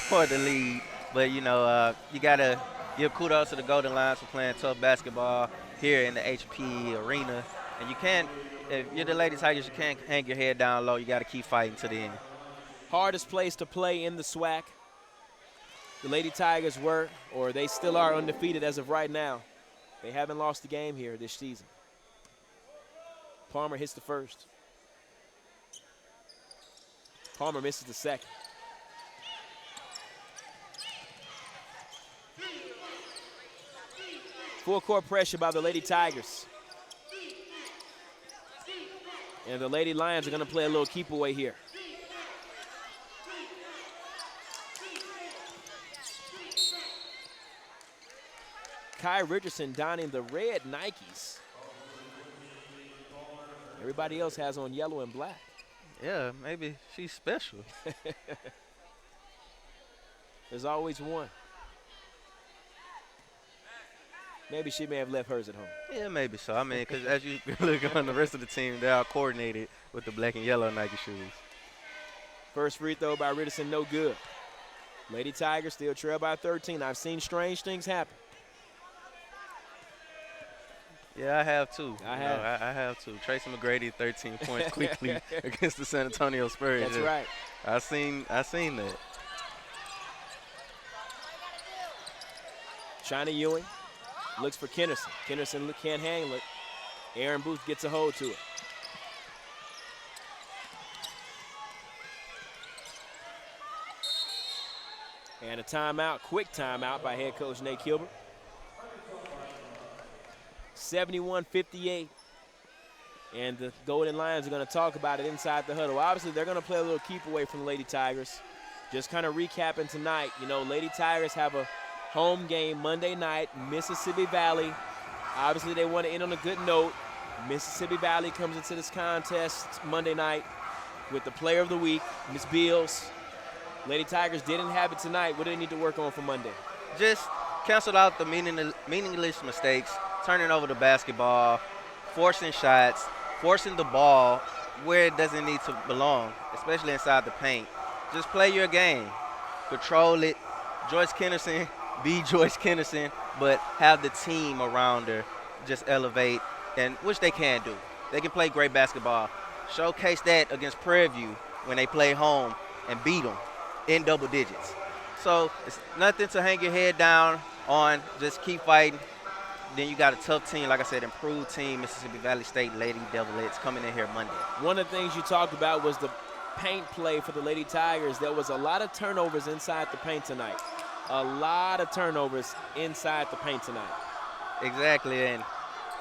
the lead. But, you know, you got to give kudos to the Golden Lions for playing tough basketball here in the HP arena. And you can't, if you're the Lady Tigers, you can't hang your head down low. You got to keep fighting to the end. Hardest place to play in the SWAC. The Lady Tigers were, or they still are, undefeated as of right now. They haven't lost a game here this season. Palmer hits the first. Palmer misses the second. Full court pressure by the Lady Tigers. And the Lady Lions are going to play a little keep away here. Kai Richardson donning the red Nikes. Everybody else has on yellow and black. Yeah, maybe she's special. There's always one. Maybe she may have left hers at home. Yeah, maybe so. I mean, because as you look on the rest of the team, they are coordinated with the black and yellow Nike shoes. First free throw by Richardson, no good. Lady Tigers still trail by 13. I've seen strange things happen. Yeah, I have too. I have too. Tracy McGrady, 13 points quickly against the San Antonio Spurs. That's right. I seen that. China Ewing looks for Kennerson. Kennerson can't handle it. Aaron Booth gets a hold to it. And a timeout, quick timeout by head coach Nate Kilbert. 71-58. And the Golden Lions are going to talk about it inside the huddle. Obviously, they're going to play a little keep away from the Lady Tigers. Just kind of recapping tonight, you know, Lady Tigers have a home game Monday night, Mississippi Valley. Obviously, they want to end on a good note. Mississippi Valley comes into this contest Monday night with the player of the week, Ms. Beals. Lady Tigers didn't have it tonight. What do they need to work on for Monday? Just canceled out the meaningless mistakes, turning over the basketball, forcing shots, forcing the ball where it doesn't need to belong, especially inside the paint. Just play your game. Control it. Joyce Kennerson, be Joyce Kennerson, but have the team around her just elevate, and which they can do. They can play great basketball. Showcase that against Prairie View when they play home and beat them in double digits. So it's nothing to hang your head down on. Just keep fighting. Then you got a tough team, like I said, improved team, Mississippi Valley State Lady Devilettes coming in here Monday. One of the things you talked about was the paint play for the Lady Tigers. There was a lot of turnovers inside the paint tonight. A lot of turnovers inside the paint tonight. Exactly,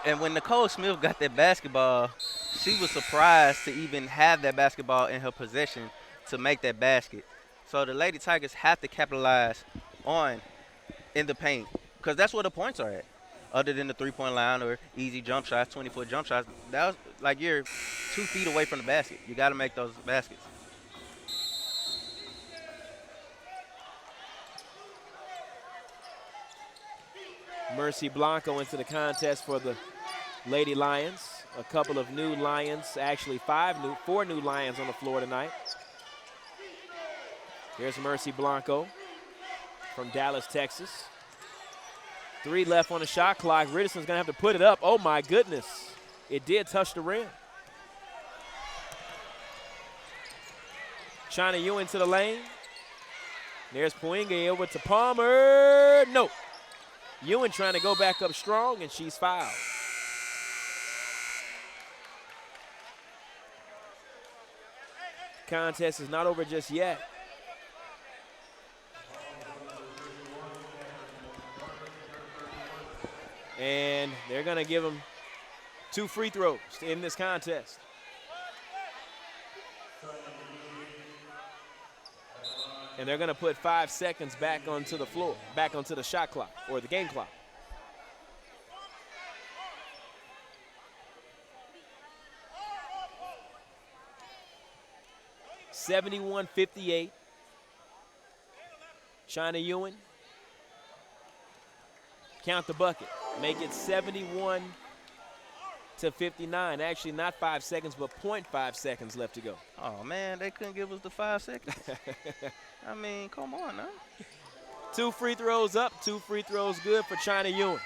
and when Nicole Smith got that basketball, she was surprised to even have that basketball in her possession to make that basket. So the Lady Tigers have to capitalize on in the paint because that's where the points are at. Other than the three-point line or easy jump shots, 20-foot jump shots, that was like you're 2 feet away from the basket. You got to make those baskets. Mercy Blanco into the contest for the Lady Lions. A couple of new Lions, actually 4 new Lions on the floor tonight. Here's Mercy Blanco from Dallas, Texas. 3 left on the shot clock. Richardson's going to have to put it up. Oh, my goodness. It did touch the rim. China Ewing to the lane. There's Puinga over to Palmer. No. Ewing trying to go back up strong, and she's fouled. Contest is not over just yet. And they're going to give him 2 free throws to end this contest. And they're going to put 5 seconds back onto the floor, back onto the shot clock or the game clock. (71-58). China Ewing. Count the bucket. Make it 71-59. Actually, not 5 seconds, but 0.5 seconds left to go. Oh, man, they couldn't give us the 5 seconds. I mean, come on now. 2 free throws up, 2 free throws good for China Ewing.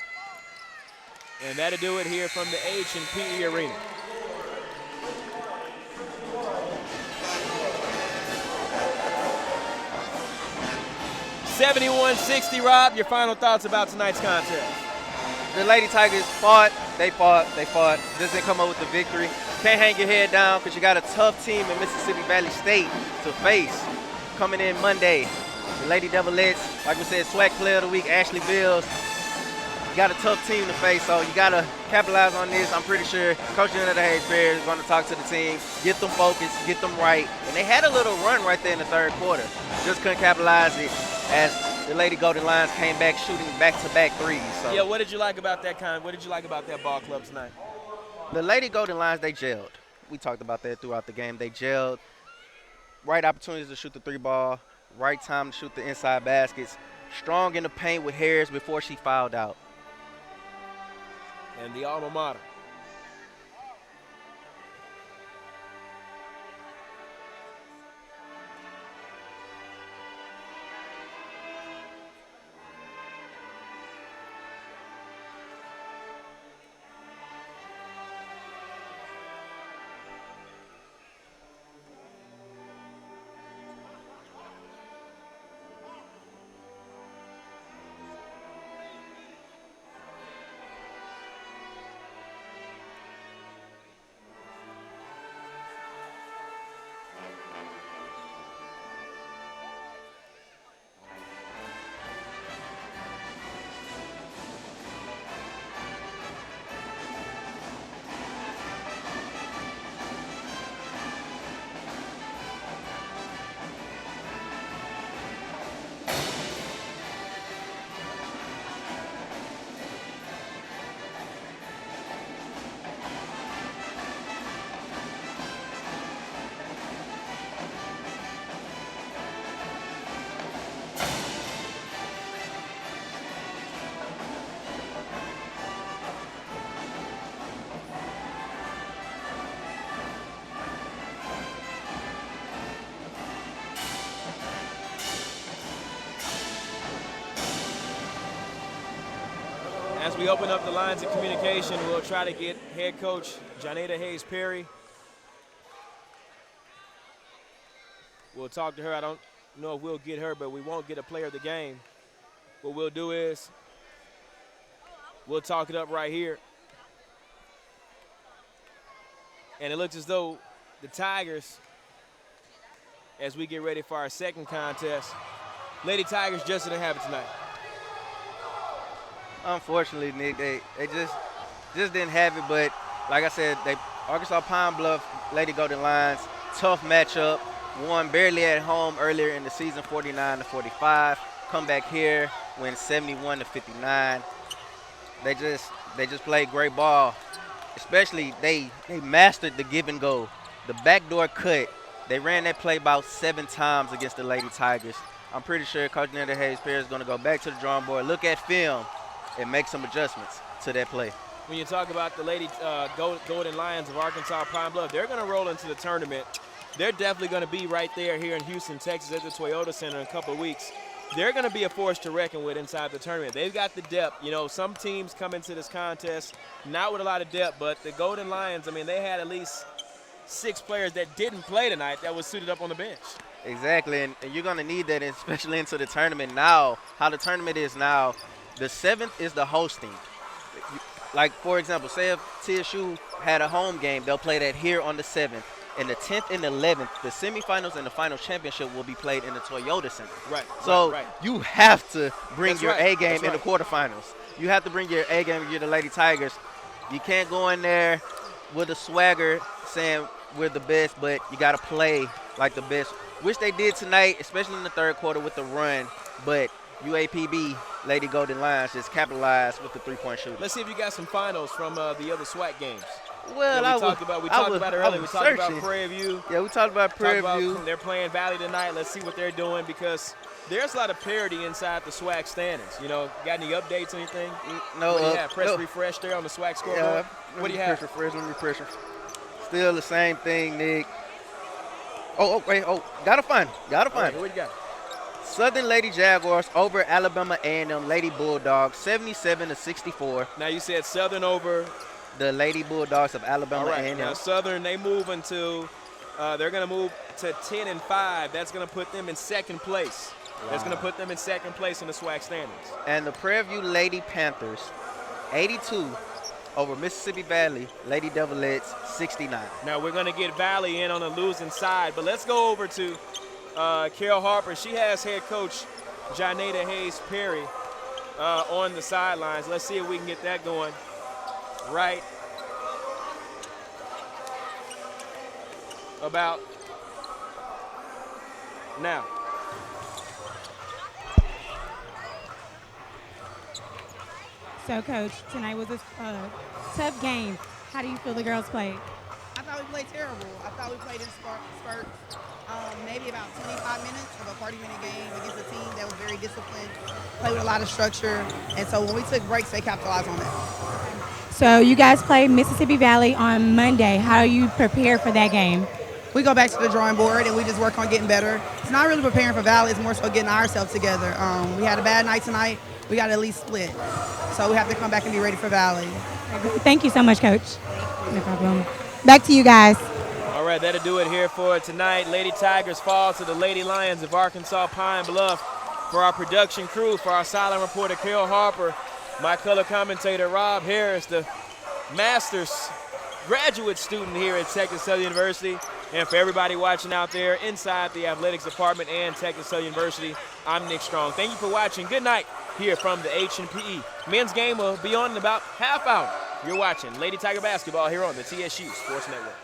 And that'll do it here from the H&P Arena. (71-60), Rob, your final thoughts about tonight's contest. The Lady Tigers fought. They fought. Just didn't come up with the victory. Can't hang your head down because you got a tough team in Mississippi Valley State to face coming in Monday. The Lady Devilettes, like we said, SWAC Player of the Week, Ashley Bills. You got a tough team to face, so you got to capitalize on this. I'm pretty sure Coach Jonathan Hayes-Perry is going to talk to the team, get them focused, get them right. And they had a little run right there in the third quarter. Just couldn't capitalize it as the Lady Golden Lions came back shooting back-to-back threes. So. Yeah, what did you like about that What did you like about that ball club tonight? The Lady Golden Lions, they gelled. We talked about that throughout the game. They gelled. Right opportunities to shoot the 3-ball, right time to shoot the inside baskets. Strong in the paint with Harris before she fouled out. And the alma mater. As we open up the lines of communication, we'll try to get head coach Janeda Hayes-Perry. We'll talk to her. I don't know if we'll get her, but we won't get a player of the game. What we'll do is we'll talk it up right here. And it looks as though the Tigers, as we get ready for our second contest, Lady Tigers just didn't have it tonight. Unfortunately, Nick, they just didn't have it. But like I said, Arkansas Pine Bluff, Lady Golden Lions, tough matchup. Won barely at home earlier in the season, 49-45. Come back here, win 71-59. They just played great ball. Especially they mastered the give and go, the backdoor cut. They ran that play about 7 times against the Lady Tigers. I'm pretty sure Coach Janeda Hayes-Perry is going to go back to the drawing board, look at film, and make some adjustments to that play. When you talk about the Lady Golden Lions of Arkansas Pine Bluff, they're going to roll into the tournament. They're definitely going to be right there here in Houston, Texas at the Toyota Center in a couple of weeks. They're going to be a force to reckon with inside the tournament. They've got the depth. You know, some teams come into this contest not with a lot of depth, but the Golden Lions, I mean, they had at least 6 players that didn't play tonight that was suited up on the bench. Exactly, and you're going to need that, especially into the tournament now. How the tournament is now, the 7th is the hosting. Like, for example, say if TSU had a home game, they'll play that here on the 7th. And the 10th and 11th, the semifinals and the final championship will be played in the Toyota Center. Right. So right. you have to bring That's your right. A game That's in the quarterfinals. You have to bring your A game if you're the Lady Tigers. You can't go in there with a swagger saying we're the best, but you got to play like the best, which they did tonight, especially in the third quarter with the run. But UAPB, Lady Golden Lions, just capitalized with the three-point shooting. Let's see if you got some finals from the other SWAC games. Well, we talked about it earlier. We talked about Prairie View. Yeah, we talked about Prairie View. They're playing Valley tonight. Let's see what they're doing because there's a lot of parity inside the SWAC standings. You know, got any updates, anything? No. What do you have? Press refresh there on the SWAC scoreboard. Yeah, what do you have? Refresh. Still the same thing, Nick. Wait. Gotta find. What you got? Southern Lady Jaguars over Alabama A&M Lady Bulldogs, 77-64. Now you said Southern over the Lady Bulldogs of Alabama A&M. Now Southern, they move into, they're going to move to 10-5. That's going to put them in second place. Wow. That's going to put them in second place in the SWAC standings. And the Prairie View Lady Panthers, 82 over Mississippi Valley Lady Devilettes, 69. Now we're going to get Valley in on the losing side, but let's go over to Carol Harper. She has head coach Janeda Hayes-Perry on the sidelines. Let's see if we can get that going right about now. So, Coach, tonight was a tough game. How do you feel the girls played? I thought we played terrible. I thought we played in spurts. Maybe about 25 minutes of a 40-minute game against a team that was very disciplined, played with a lot of structure. And so when we took breaks, they capitalized on that. So you guys played Mississippi Valley on Monday. How are you prepared for that game? We go back to the drawing board and we just work on getting better. It's not really preparing for Valley. It's more so getting ourselves together. We had a bad night tonight. We got to at least split. So we have to come back and be ready for Valley. Thank you so much, Coach. No problem. Back to you guys. All right, that'll do it here for tonight. Lady Tigers fall to the Lady Lions of Arkansas Pine Bluff. For our production crew, for our silent reporter, Carol Harper, my color commentator, Rob Harris, the master's graduate student here at Texas Southern University, and for everybody watching out there inside the athletics department and Texas Southern University, I'm Nick Strong. Thank you for watching. Good night here from the H&PE. Men's game will be on in about half hour. You're watching Lady Tiger basketball here on the TSU Sports Network.